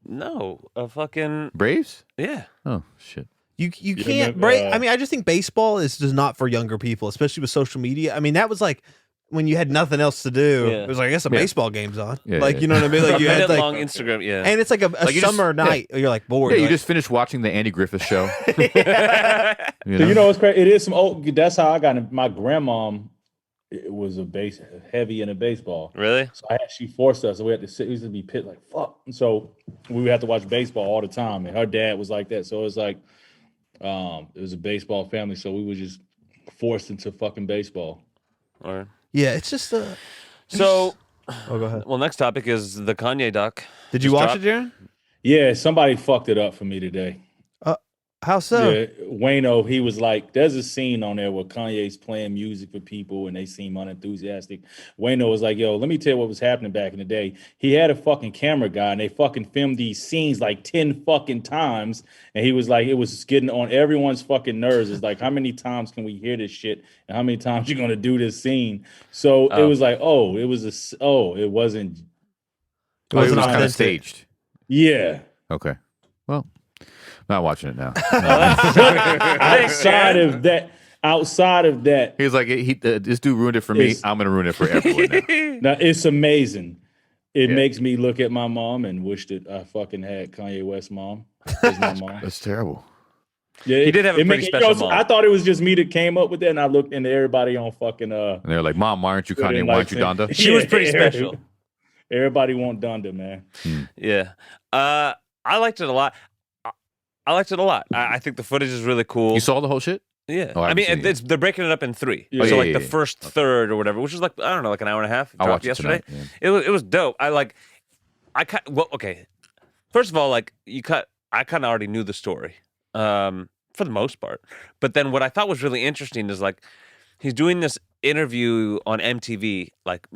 No, a fucking Braves. yeah. Oh shit. You can't remember, break. I mean, I just think baseball is just not for younger people, especially with social media. I mean, that was like when you had nothing else to do. Yeah. It was like I guess a Yeah. baseball game's on. Yeah, like yeah. you know what I mean? Like you had Minute like, long Instagram, yeah. and it's like a Like you just- summer yeah. night. You're like bored. Yeah, you like, just finished watching the Andy Griffith show. You So you know what's crazy? It is some old. That's how I got in. My grandmom. It was heavy into baseball. Really? So she forced us. So we had to sit. We used to be pit like fuck. And so we would have to watch baseball all the time. And her dad was like that. So it was like, it was a baseball family. So we were just forced into fucking baseball. Or yeah, it's just so Oh, go ahead. well, next topic is the Kanye doc. Did you Just watch dropped. it, Jarren? Yeah, somebody fucked it up for me today. How so? Yeah, Wayno, he was like, there's a scene on there where Kanye's playing music for people and they seem unenthusiastic. Wayno was like, yo, let me tell you what was happening back in the day. He had a fucking camera guy and they fucking filmed these scenes like 10 fucking times. And he was like, it was getting on everyone's fucking nerves. It's like, how many times can we hear this shit? And how many times you gonna do this scene? So it was like, it wasn't. it was wasn't kind of authentic. staged. Yeah. Okay. Well, not watching it now. Outside of that, He's like, this dude ruined it for me. It's- I'm gonna ruin it for everyone now. now it's amazing. It makes me look at my mom and wish that I fucking had Kanye West's mom as my mom. That's terrible. Yeah, He did have a pretty special mom. I thought it was just me that came up with that, and I looked into everybody on fucking And they're like, "Mom, why aren't you Kanye? Why aren't you Donda?" She was pretty special. Everybody want Donda, man. Yeah. I liked it a lot. I think the footage is really cool. You saw the whole shit? Yeah. Oh, I mean, they're breaking it up in 3. Yeah. So, like, the first third or whatever, which was like, I don't know, like an hour and a half. I watched yesterday. It tonight, yeah. It was dope. Okay. First of all, like, I kind of already knew the story. For the most part. But then what I thought was really interesting is like he's doing this interview on MTV, like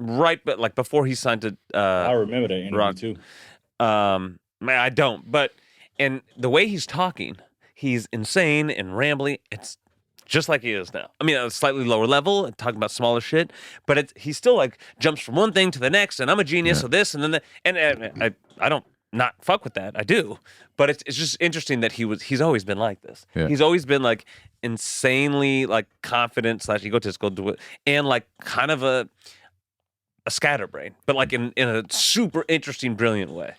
before he signed to I remember that interview too. Man, I don't, but and the way he's talking, he's insane and rambling. It's just like he is now. I mean, a slightly lower level, talking about smaller shit, but he still like jumps from one thing to the next, and I'm a genius of this, and then and I don't not fuck with that. I do. But it's just interesting that he's always been like this. Yeah. He's always been like insanely like confident / egotistical and like kind of a scatterbrain, but like in a super interesting, brilliant way.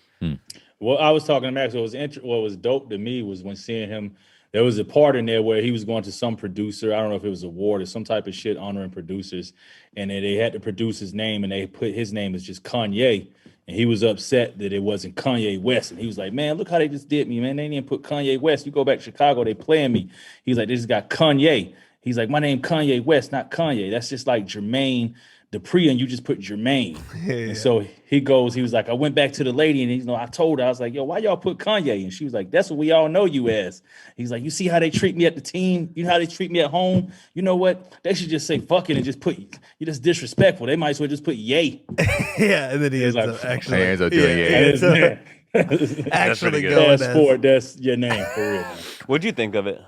Well, I was talking to Max. What was dope to me was when seeing him. There was a part in there where he was going to some producer. I don't know if it was a award or some type of shit honoring producers, and they had to produce his name, and they put his name as just Kanye. And he was upset that it wasn't Kanye West. And he was like, man, look how they just did me, man. They didn't put Kanye West. You go back to Chicago, they playing me. He's like, this got Kanye. He's like, my name Kanye West, not Kanye. That's just like Jermaine Dupri, and you just put Jermaine. Yeah. And so he was like, I went back to the lady, and I told her, I was like, yo, why y'all put Kanye? And she was like, that's what we all know you as. He's like, you see how they treat me at the team? You know how they treat me at home? You know what? They should just say fuck it and just put, you're just disrespectful. They might as well just put yay. Yeah, and then he ends up doing yay. Actually going that's sport. That's your name for real. What'd you think of it?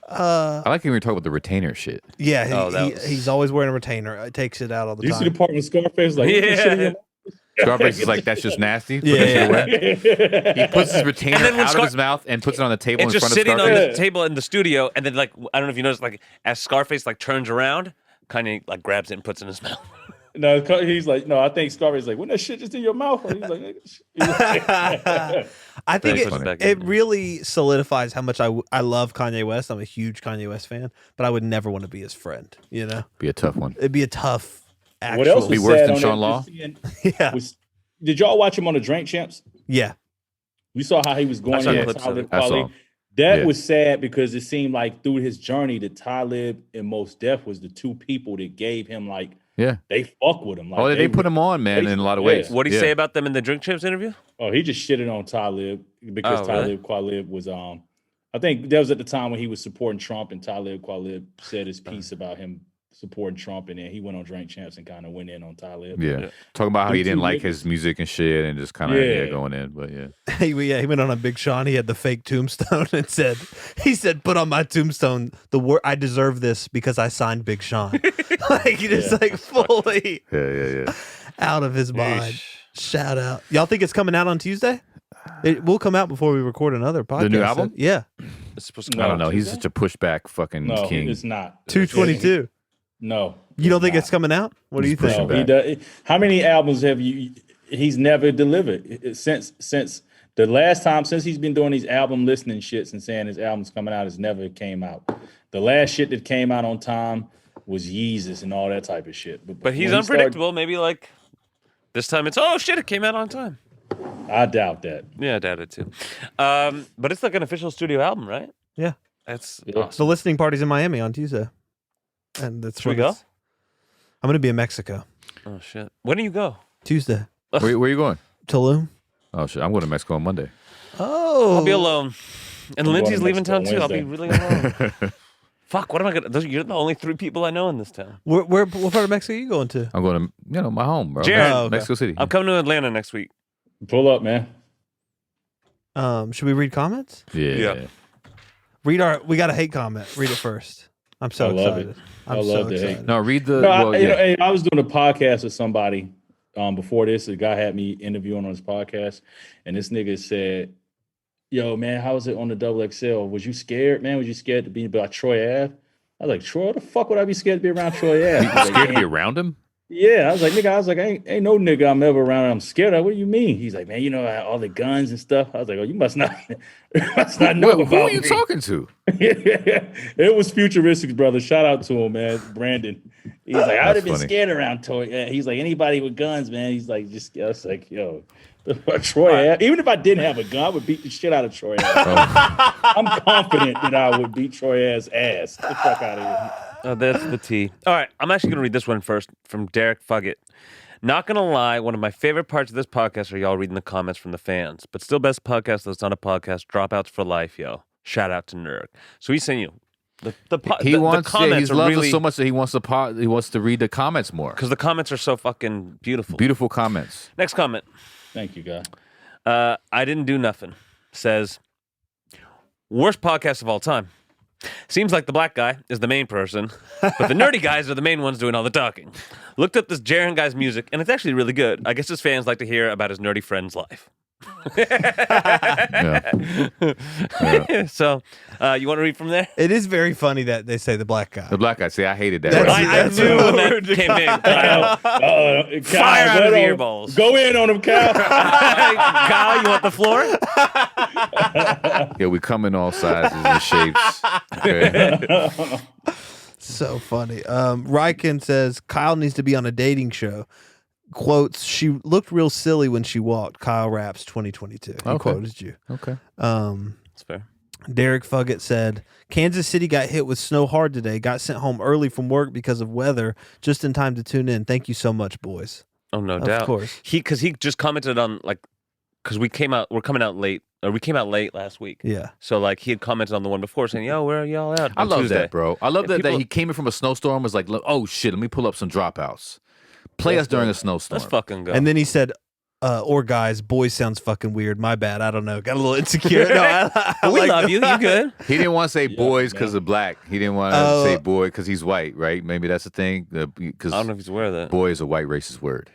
I like when we talk about the retainer shit. Yeah, he's always wearing a retainer. It takes it out all the time. You see the part with Scarface? Like, Scarface is like, that's just nasty. Yeah. He puts his retainer out of his mouth and puts it on the table in front of Scarface. It's just sitting on the table in the studio, and then like I don't know if you noticed, like as Scarface like turns around, kind of like grabs it and puts it in his mouth. No, he's like, no, I think Scarface is like, when that shit just in your mouth? And he's like, I think it really solidifies how much I love Kanye West. I'm a huge Kanye West fan, but I would never want to be his friend, you know? Be a tough one. It'd be a tough actual. What else was be worse than Sean Law? Did y'all watch him on the Drink Champs? Yeah. We saw how he was going in Talib Kweli. That was sad because it seemed like through his journey that Talib and Mos Def was the two people that gave him like, they fuck with him. Like, they put him on, man, in a lot of ways. What did he say about them in the Drink Champs interview? Oh, he just shitted on Talib because Talib Kweli was I think that was at the time when he was supporting Trump, and Talib Kweli said his piece about him supporting Trump, and then he went on Drink Champs and kind of went in on Talib. Yeah. Talking about how he didn't like his music and shit, and just kind of going in. But he went on a Big Sean. He had the fake tombstone and he said, put on my tombstone the word I deserve this because I signed Big Sean. Like he just like fully out of his mind. Shout out. Y'all think it's coming out on Tuesday? It will come out before we record another podcast. The new album? Yeah. It's supposed to I don't know. He's such a pushback fucking king. No, it's not. 222. No. You don't think it's coming out? What do you think? No, he does. How many albums have he's never delivered since the last time, since he's been doing these album listening shits and saying his album's coming out, it's never came out. The last shit that came out on time was Yeezus and all that type of shit. But he's unpredictable. Maybe like this time it's, oh shit, it came out on time. I doubt that. Yeah, I doubt it too. But it's like an official studio album, right? Yeah. That's awesome. The listening party's in Miami on Tuesday. And that's Should we go? I'm going to be in Mexico. Oh, shit. When do you go? Tuesday. Where are you going? Tulum. Oh, shit. I'm going to Mexico on Monday. Oh. I'll be alone. And Lindsay's leaving town, too. I'll be really alone. Fuck, what am I going to... You're the only 3 people I know in this town. What part of Mexico are you going to? I'm going to, my home, bro. Jarren, Mexico City. I'm coming to Atlanta next week. Pull up, man. Should we read comments? Yeah. We got a hate comment. Read it first. I'm so excited. I love the hate. No, read the... I was doing a podcast with somebody before this. A guy had me interviewing on his podcast, and this nigga said, yo, man, how was it on the XXL? Was you scared, man? Was you scared to be by Troy Ave? I was like, Troy, what the fuck would I be scared to be around Troy Ave? Scared to be around him? Yeah, I was like, ain't no nigga I'm ever around I'm scared of. What do you mean? He's like, man, you know all the guns and stuff. I was like, oh, you must not know about Who are you me. talking to? It was Futuristics, brother. Shout out to him, man. Brandon. He's like, I would have been funny. scared around Toy. He's like, anybody with guns, man. He's like, I was like, yo, Troy. Even if I didn't have a gun, I would beat the shit out of Troy. I'm confident that I would beat Troy's ass. Get the fuck out of here. Oh, that's the T. All right, I'm actually going to read this one first from Derek Fuggett. Not going to lie, one of my favorite parts of this podcast are y'all reading the comments from the fans. But still best podcast that's on a podcast, Dropouts for life, yo. Shout out to Nerd. So he's saying you. The comments He loves really, us so much that he wants to read the comments more. because the comments are so fucking beautiful. Beautiful comments. Next comment. Thank you, guy. I didn't do nothing. Says, worst podcast of all time. Seems like the black guy is the main person, but the nerdy guys are the main ones doing all the talking. Looked up this Jarren guy's music, and it's actually really good. I guess his fans like to hear about his nerdy friend's life. So, you want to read from there? It is very funny that they say the black guy. The black guy. See, I hated that. That's- right? I knew when that came in. Kyle. Fire out of the earballs. Go in on him, Kyle. Kyle, you want the floor? Yeah, we come in all sizes and shapes. Okay. So funny. Ryken says Kyle needs to be on a dating show. Quotes, she looked real silly when she walked. Kyle Raps 2022. He Okay. quoted you. Okay. That's fair. Derek Fuggett said, Kansas City got hit with snow hard today. Got sent home early from work because of weather. Just in time to tune in. Thank you so much, boys. Oh, no Of doubt. course. Because he just commented on, because we're coming out late last week. Yeah. So, he had commented on the one before saying, yo, where are y'all at? I on love Tuesday. that, bro. I love Yeah, that people- he came in from a snowstorm, was like, oh, shit, let me pull up some dropouts. Play us during a snowstorm. Let's fucking go. And then he said, or guys, boys sounds fucking weird. My bad. I don't know. Got a little insecure. No, I we like love you. You good? He didn't want to say boys man. because of black. He didn't want to say boy because he's white, right? Maybe that's the thing. Because I don't know if he's aware of that. boy is a white racist word.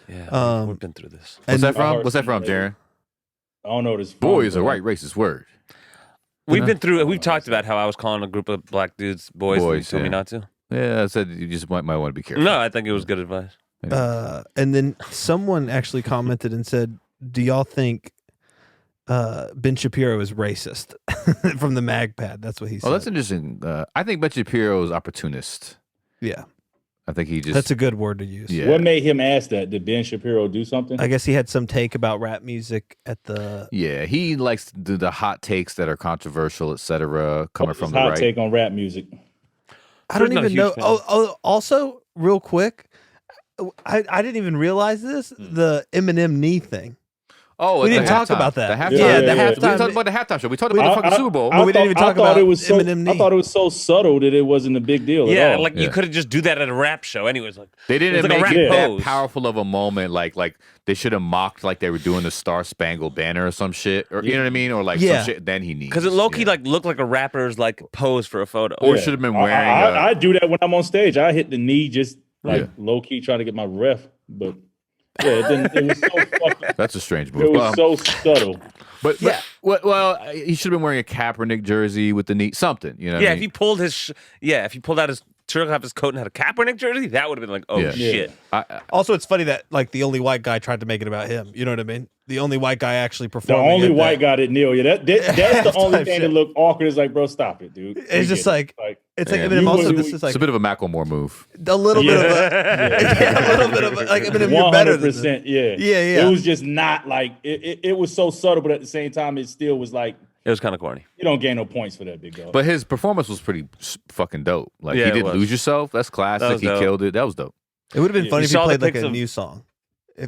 Yeah, we've been through this. What's that from? heard What's that from, some- Jaron? I don't know this. Boy is a white racist word. We've been through. We've talked about how I was calling a group of black dudes boys, and you Boys, told me yeah. not to. Yeah, I said you just might want to be careful. No, I think it was good advice. And then someone actually commented and said, do y'all think Ben Shapiro is racist? From the MagPad. That's what he said. Oh, that's interesting. I think Ben Shapiro is opportunist. Yeah. I think he just. That's a good word to use. Yeah. What made him ask that? Did Ben Shapiro do something? I guess he had some take about rap music at the. Yeah, he likes to do the hot takes that are controversial, etc. Coming What's from his the hot right. take on rap music. I don't Not a even huge know. fan. Also, real quick, I didn't even realize this. The Eminem knee thing. Oh, We at didn't the talk halftime. about that. The halftime. Yeah, the We halftime- didn't talk about the halftime show. We talked about the fucking Super Bowl. we didn't even talk about it was so. Eminem knee. I thought it was so subtle that it wasn't a big deal. Yeah, at all. you could have just do that at a rap show. Anyways, They It didn't was like a make rap it that pose. powerful of a moment. Like they should have mocked like they were doing the Star Spangled Banner or some shit, or you know what I mean, or like Yeah. some shit. Then he needs because it low key looked like a rapper's pose for a photo. Or should have been wearing. I do that when I'm on stage. I hit the knee just Yeah. low key trying to get my ref, but yeah, it was so fucking. That's a strange move. It was so subtle. But well, he should have been wearing a Kaepernick jersey with the knee, something. You know? Yeah, what I if he mean? pulled if he pulled out his took off his coat and had a Kaepernick jersey, that would have been like, oh Yeah. shit. Also, it's funny that the only white guy tried to make it about him. You know what I mean? The only white guy actually The performing. only at white that. guy that kneel. Yeah, that's the only Halftime thing shit. that looked awkward. Is like, bro, stop it, dude. It's just like it's like Yeah. Eminem. You Also, was- this is like It's a bit of a Macklemore move. a little bit of a little bit of a, like Eminem. You're better than this. 100%. Yeah, Yeah. It was just not like it was so subtle, but at the same time, it still was like It was kind of corny. you don't gain no points for that, big dog. But his performance was pretty fucking dope. Like Yeah, he it didn't was. lose yourself. That's classic. That was He dope. killed it. That was dope. It would have been funny You if he saw the played like pics a of- new song.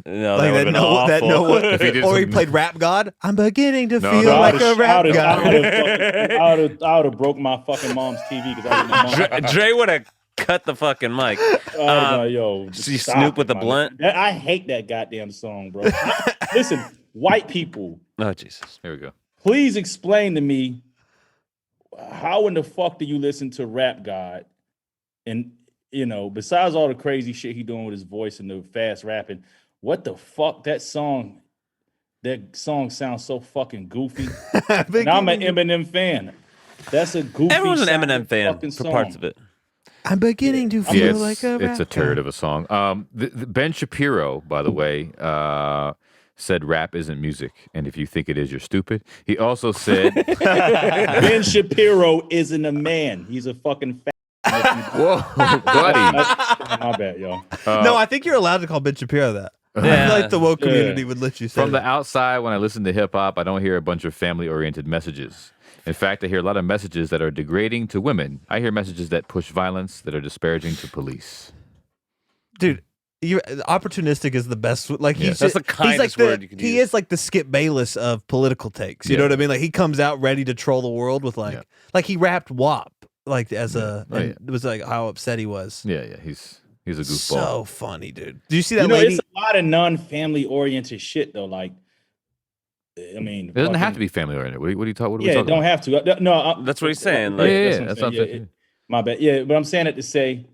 No, Like that that no one, If he did or he some- played Rap God. I'm beginning to No, feel no, like a rap god. I would have broke my fucking mom's TV because I didn't know. Dre would have cut the fucking mic. Yo, just you stop Snoop with it, the man. blunt? I hate that goddamn song, bro. Listen, white people, Oh Jesus. Here we go. please explain to me how in the fuck do you listen to Rap God? And besides all the crazy shit he doing with his voice and the fast rapping, what the fuck that song sounds so fucking goofy. And I'm an Eminem fan. That's a goofy. Everyone's an sounding Eminem fan fucking for song. parts of it. I'm beginning to feel like a it's a turd of a song. The Ben Shapiro, by the way, said rap isn't music, and if you think it is, you're stupid. He also said Ben Shapiro isn't a man. He's a fucking fat. Whoa, buddy. My bad, y'all. No, I think you're allowed to call Ben Shapiro that. I feel like the woke community would let you say From that. the outside, when I listen to hip hop, I don't hear a bunch of family-oriented messages. In fact, I hear a lot of messages that are degrading to women. I hear messages that push violence, that are disparaging to police. Dude, opportunistic is the best. Like he's that's the kindest word you can He use. is like the Skip Bayless of political takes. You know what I mean? Like he comes out ready to troll the world with like he rapped WAP like as it was like how upset he was. Yeah, he's a goofball. So funny, dude. Did you see that You know, lady? it's a lot of non-family oriented shit though. Like, I mean, It doesn't have to be family oriented. What are you talking? Yeah, it don't have to. No, that's what he's saying. Like, Yeah, that's that's what I'm what saying. My bad. Yeah, but I'm saying it to say,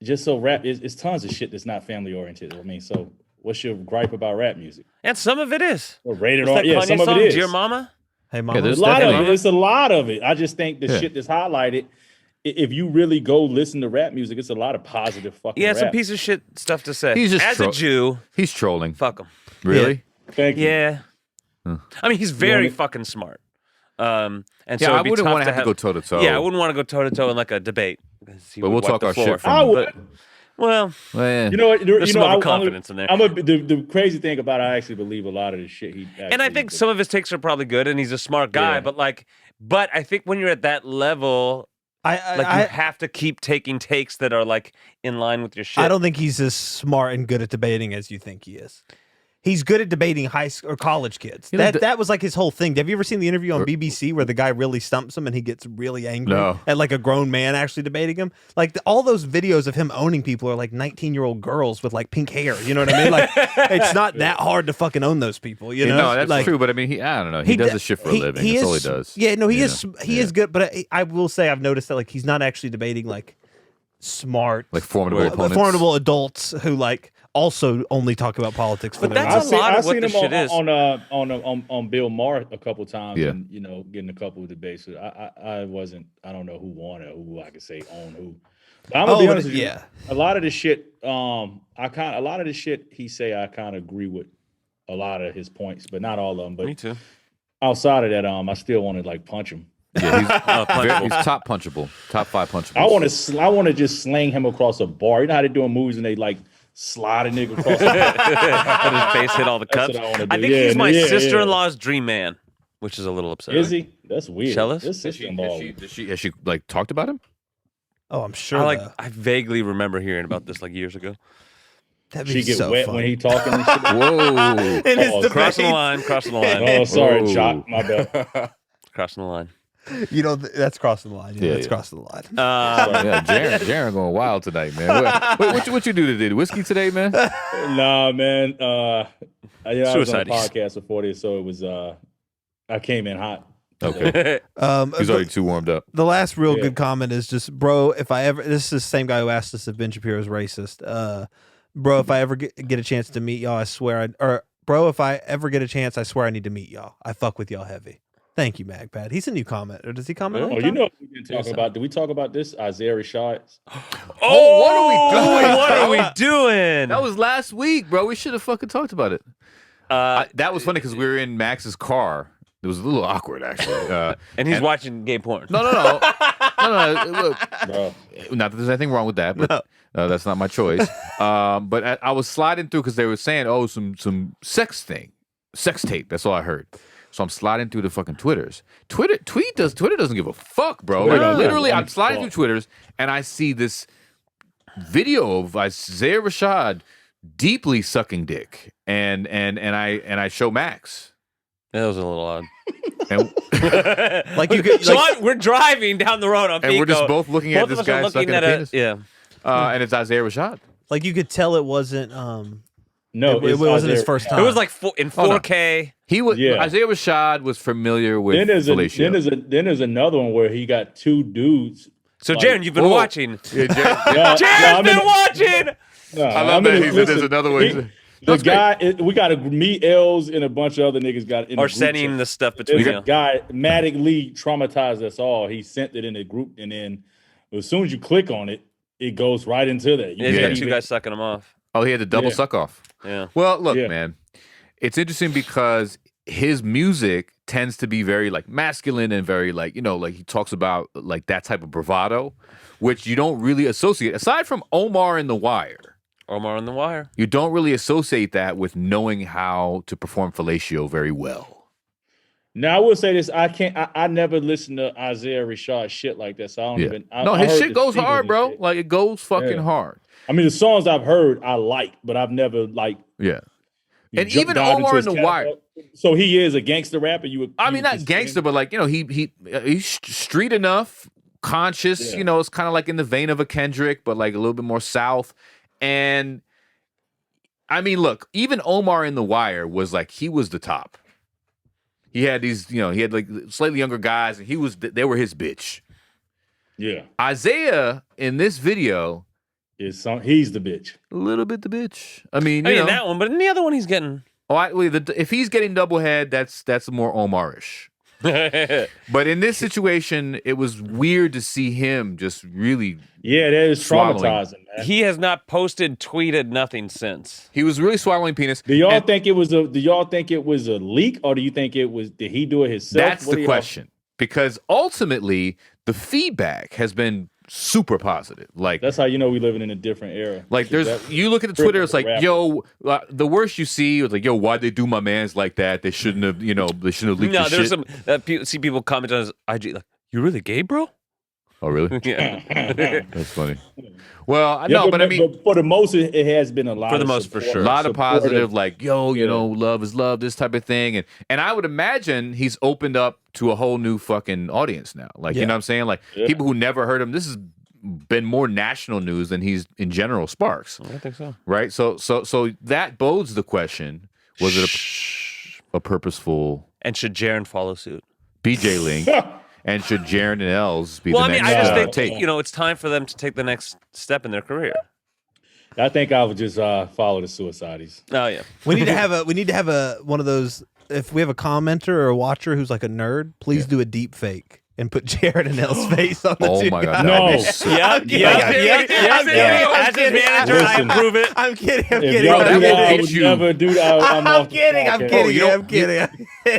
just so rap is tons of shit that's not family oriented. I mean, so what's your gripe about rap music? And some of it is. Or rated What's R? that Yeah, Kanye some of song, it is. Dear Mama? Hey, mama. there's A lot of definitely- it. It's a lot of it. I just think the shit that's highlighted. If you really go listen to rap music, it's a lot of positive fucking. Yeah, rap. some piece of shit stuff to say. He's just As a Jew, he's trolling. fuck him. Really? Thank you. Yeah. I mean, he's very fucking smart. And so I it'd be wouldn't tough want to have to go toe to toe. Yeah, I wouldn't want to go toe to toe in like a debate. But we'll talk our shit from. I would. Well, Man. You know what? There's some other confidence in there. The crazy thing about it, I actually believe a lot of the shit he. And I think some of his takes are probably good, and he's a smart guy. Yeah. But I think when you're at that level, you have to keep taking takes that are like in line with your shit. I don't think he's as smart and good at debating as you think he is. He's good at debating high school or college kids. That was like his whole thing. Have you ever seen the interview on BBC where the guy really stumps him and he gets really angry at like a grown man actually debating him? Like all those videos of him owning people are like 19-year-old girls with like pink hair. You know what I mean? Like it's not that hard to fucking own those people. You know? No, that's like, true. But I mean, I don't know. He does this shit for a living. That's all he does. Yeah, no, he is good. But I will say I've noticed that like he's not actually debating like smart, like formidable opponents. formidable adults who like also only talk about politics for But their that's lives. a lot of I've what seen the him shit is. on Bill Maher a couple times, Yeah. and getting a couple of debates. I don't know who won or who I could say own who. But I'm gonna be honest with you. yeah. A lot of the shit, a lot of the shit he say, I kind of agree with a lot of his points, but not all of them. But Me too. outside of that, I still want to like punch him. Yeah, he's top punchable, top 5 punchable. I want to just slang him across a bar. You know how they do in movies and they like slide a nigga across. Let his face hit all the That's cups. what I wanna do. I think Yeah, he's my yeah, sister-in-law's dream man, which is a little upsetting. Is he? That's weird. Jealous? This sister-in-law. Has she like talked about him? Oh, I'm sure. I vaguely remember hearing about this like years ago. That'd She be get so wet fun. when he talking and shit. Whoa. In his Oh, debate. Crossing the line, crossing the line, Oh, sorry, Whoa. Jock. My bad. crossing the line. You know, that's crossing the line. Yeah, that's crossing the line. Yeah, Jarren going wild tonight, man. What you do today? Whiskey today, man? Nah, man. I was on a Suicides. podcast before this, so it was. I came in hot. Okay. He's already too warmed up. The last real Yeah. good comment is just, bro, if I ever, this is the same guy who asked us if Ben Shapiro is racist. Bro, if I ever get a chance to meet y'all, I swear, bro, if I ever get a chance, I swear I need to meet y'all. I fuck with y'all heavy. Thank you, Magpad. He's a new comment. Or does he comment all the Oh, time? you know, we didn't talk about. Did we talk about this? Isaiah Rashad. Oh, what are we doing, What bro? are we doing? That was last week, bro. We should have fucking talked about it. That was funny because we were in Max's car. It was a little awkward, actually. and he's watching gay porn. No. Look, Bro. not that there's anything wrong with that, but that's not my choice. But I was sliding through because they were saying, "Oh, some sex tape." That's all I heard. So I'm sliding through the fucking Twitters. Twitter doesn't give a fuck, bro. Twitter Like, doesn't literally, give a I'm sliding through fuck. Twitters and I see this video of Isaiah Rashad deeply sucking dick, and I show Max. That was a little odd. And, Like you could, like, We're driving down the road on and we're just Pico. both looking at Both this of us are guy looking sucking a at penis. Yeah. And it's Isaiah Rashad. like you could tell it wasn't. No, it wasn't his first time. It was like in 4K. He was Yeah. Isaiah Rashad was familiar with Then fellatio. there's another one where he got two dudes. So, Like, Jarren, you've been whoa. watching. Yeah, Jarren's been watching. I love that he said there's another way. The guy, we got me, Els, and a bunch of other niggas got in Or the group sending chat. the stuff between There's you. a guy, Matic Lee, traumatized us all. He sent it in a group, and then As soon as you click on it, it goes right into that. He's got two guys sucking him off. Oh, he had the double suck off. Yeah. Well, look, man, it's interesting because his music tends to be very like masculine and very like, you know, like he talks about like that type of bravado, which you don't really associate aside from Omar and The Wire. Omar on The Wire. You don't really associate that with knowing how to perform fellatio very well. Now I will say this: I never listened to Isaiah Rashad shit like that. So I don't even. His shit goes hard, bro. Like it goes fucking hard. I mean, the songs I've heard I like, but I've never like. Yeah. And even Omar in The Wire. So he is a gangster rapper. I mean, not gangster, but like, you know, he's street enough, conscious. You know, it's kind of like in the vein of a Kendrick, but like a little bit more south. And I mean, look, even Omar in The Wire was like he was the top. He had these, you know, he had like slightly younger guys, and they were his bitch. Yeah. Isaiah in this video he's the bitch. A little bit the bitch. I mean, in that one, but in the other one, he's getting. If he's getting double head, that's more Omarish. But in this situation, it was weird to see him just really. Yeah, that is traumatizing, man. He has not posted, tweeted nothing since. He was really swallowing penis. Do y'all think it was a leak, or do you think did he do it himself? That's the question. Because ultimately, the feedback has been super positive. Like that's how you know we living in a different era. Like you look at the Twitter, it's like, yo, the worst you see is like, yo, why'd they do my man's like that? They shouldn't have, they shouldn't have leaked his shit. Some see people comment on his IG like, you really gay, bro? Oh, really? Yeah. That's funny. Well, no, but I mean, but for the most, it has been a lot. For the most, for sure, a lot of positive, like, yo, love is love, this type of thing, and I would imagine he's opened up to a whole new fucking audience now. Like, you know what I'm saying? Like people who never heard him. This has been more national news than he's in general sparks. I think so. Right? So that bodes the question: was it a purposeful? And should Jarren follow suit? BJ Link. And should Jarren and Els be the next I just think take? It's time for them to take the next step in their career. I think I would just follow the Suicides. Oh yeah, we need to have a one of those. If we have a commenter or a watcher who's like a nerd, please do a deep fake and put Jarren and Elle's face on the Oh two my guys. God! No. As his manager, I approve it. I'm kidding. I would never do that. I'm kidding.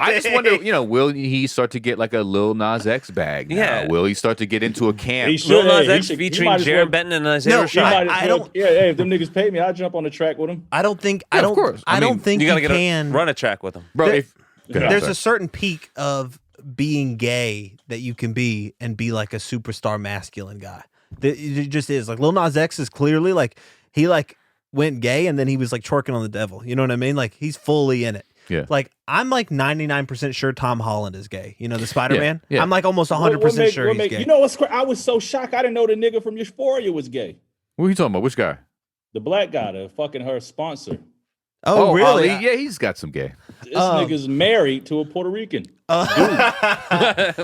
I just wonder, will he start to get like a Lil Nas X bag now? Yeah. Will he start to get into a camp? Lil Nas X featuring Jarren Benton and Isaiah Rashad. I don't. Yeah, hey, if them niggas pay me, I'll jump on the track with them. I don't think. of course. I don't think you gotta run a track with him, bro. There's a certain peak of being gay that you can be and be like a superstar masculine guy. It just is. Like Lil Nas X is clearly like he like went gay and then he was like twerking on the devil. You know what I mean? Like he's fully in it. Yeah. Like I'm like 99% sure Tom Holland is gay. You know the Spider-Man? Yeah. I'm like almost 100% sure he's gay. You know what's crazy? I was so shocked. I didn't know the nigga from Euphoria was gay. What are you talking about? Which guy? The black guy, the fucking her sponsor. Oh, really? Yeah, he's got some gay. This nigga's married to a Puerto Rican. But I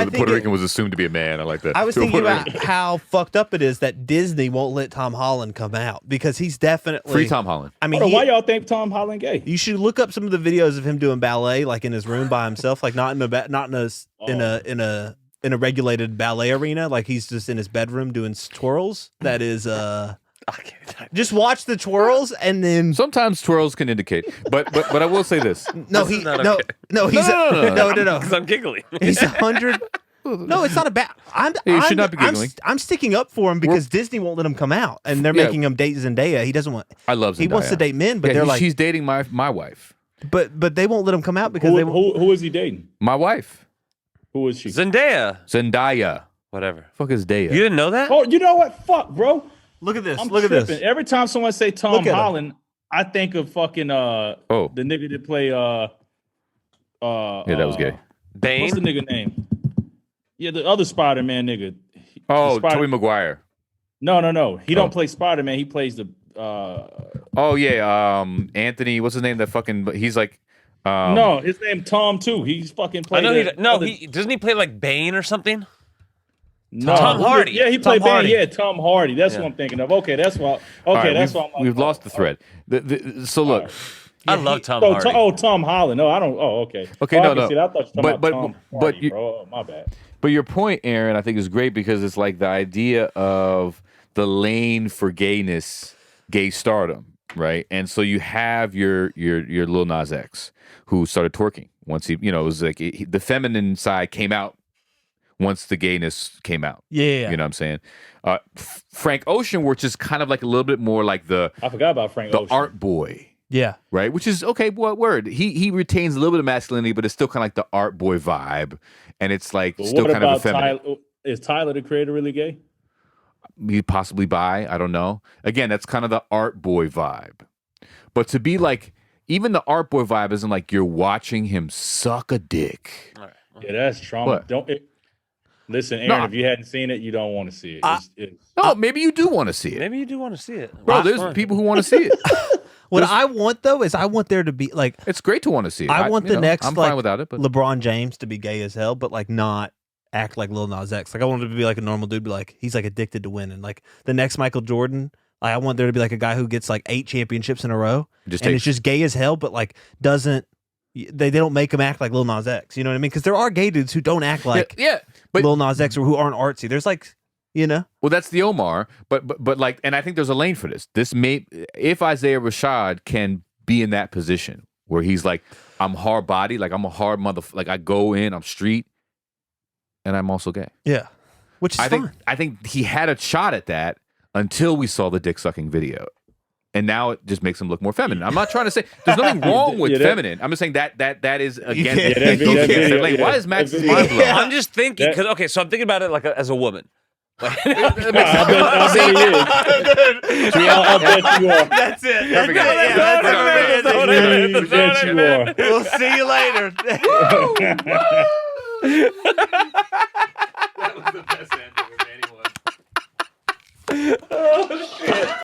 think Puerto Rican was assumed to be a man. I like that. I was thinking about how fucked up it is that Disney won't let Tom Holland come out because he's definitely free Tom Holland. I mean, why y'all think Tom Holland gay? You should look up some of the videos of him doing ballet, like in his room by himself, like not in a regulated ballet arena, like he's just in his bedroom doing twirls. That is just watch the twirls and then sometimes twirls can indicate, but I will say this. No, no. Because I'm giggling. He's 100. No, it's not a bad. You should not be giggling. I'm sticking up for him because Disney won't let him come out, and they're making him date Zendaya. He doesn't want. I love Zendaya. He wants to date men, but they're like she's dating my wife. But they won't let him come out because who is he dating? My wife. Who is she? Zendaya. Whatever. Fuck is Daya? You didn't know that? Oh, you know what? Fuck, bro. Look at this. I'm Look tripping. at this. Every time someone say Tom Holland, I think of fucking the nigga that play yeah, that was gay. Bane. What's the nigga name? Yeah, the other Spider-Man nigga. Tobey Maguire. No. He don't play Spider-Man. He plays the Anthony, what's his name? That fucking he's like no, his name Tom too. He's fucking played. He doesn't he play like Bane or something? No, Tom Hardy. Yeah, he played Bane. Yeah, Tom Hardy. That's what I'm thinking of. Okay, that's why. Okay, that's why. We've lost the thread. So look, I love Tom Oh, Hardy. Tom Holland. No, I don't. Oh, okay. Okay, I no, can no. see that. I thought you were talking about Tom Hardy, you, bro. Oh, my bad. But your point, Aaron, I think is great because it's like the idea of the lane for gayness, gay stardom, right? And so you have your Lil Nas X who started twerking once he, it was like the feminine side came out once the gayness came out. Yeah. You know what I'm saying? Frank Ocean, which is kind of like a little bit more like I forgot about Frank the Ocean. art boy. Yeah. Right? Which is okay, what word? He retains a little bit of masculinity, but it's still kind of like the art boy vibe. And it's like But still what kind of about effeminate. Tyler? Is Tyler the Creator really gay? He possibly bi, I don't know. Again, that's kind of the art boy vibe. But to be like, even the art boy vibe isn't like you're watching him suck a dick. All right. Yeah, that's trauma. What? Listen, Aaron, if you hadn't seen it, you don't want to see it. No, maybe you do want to see it. Maybe you do want to see it. Bro, Well, there's fine. people who want to see it. What I want though is I want there to be like It's great to want to see it. I want the next I'm like fine without it, but LeBron James to be gay as hell, but like not act like Lil Nas X. Like I want him to be like a normal dude, be like he's like addicted to winning. Like the next Michael Jordan, like, I want there to be like a guy who gets like 8 championships in a row, and it's just gay as hell, but like doesn't they don't make him act like Lil Nas X. You know what I mean? Because there are gay dudes who don't act like but Lil Nas X or who aren't artsy. There's like well, that's the Omar, but like, and I think there's a lane for this. If Isaiah Rashad can be in that position where he's like, I'm hard body, like I'm a hard like I go in, I'm street, and I'm also gay. Yeah, which is fine. I think he had a shot at that until we saw the dick sucking video, and now it just makes him look more feminine. I'm not trying to say there's nothing wrong with feminine. I'm just saying that is again. Why is Max's mind blown? I'm just thinking because so I'm thinking about it like as a woman. I bet he is. I'll bet you are. That's it. I bet you are. We'll see you later.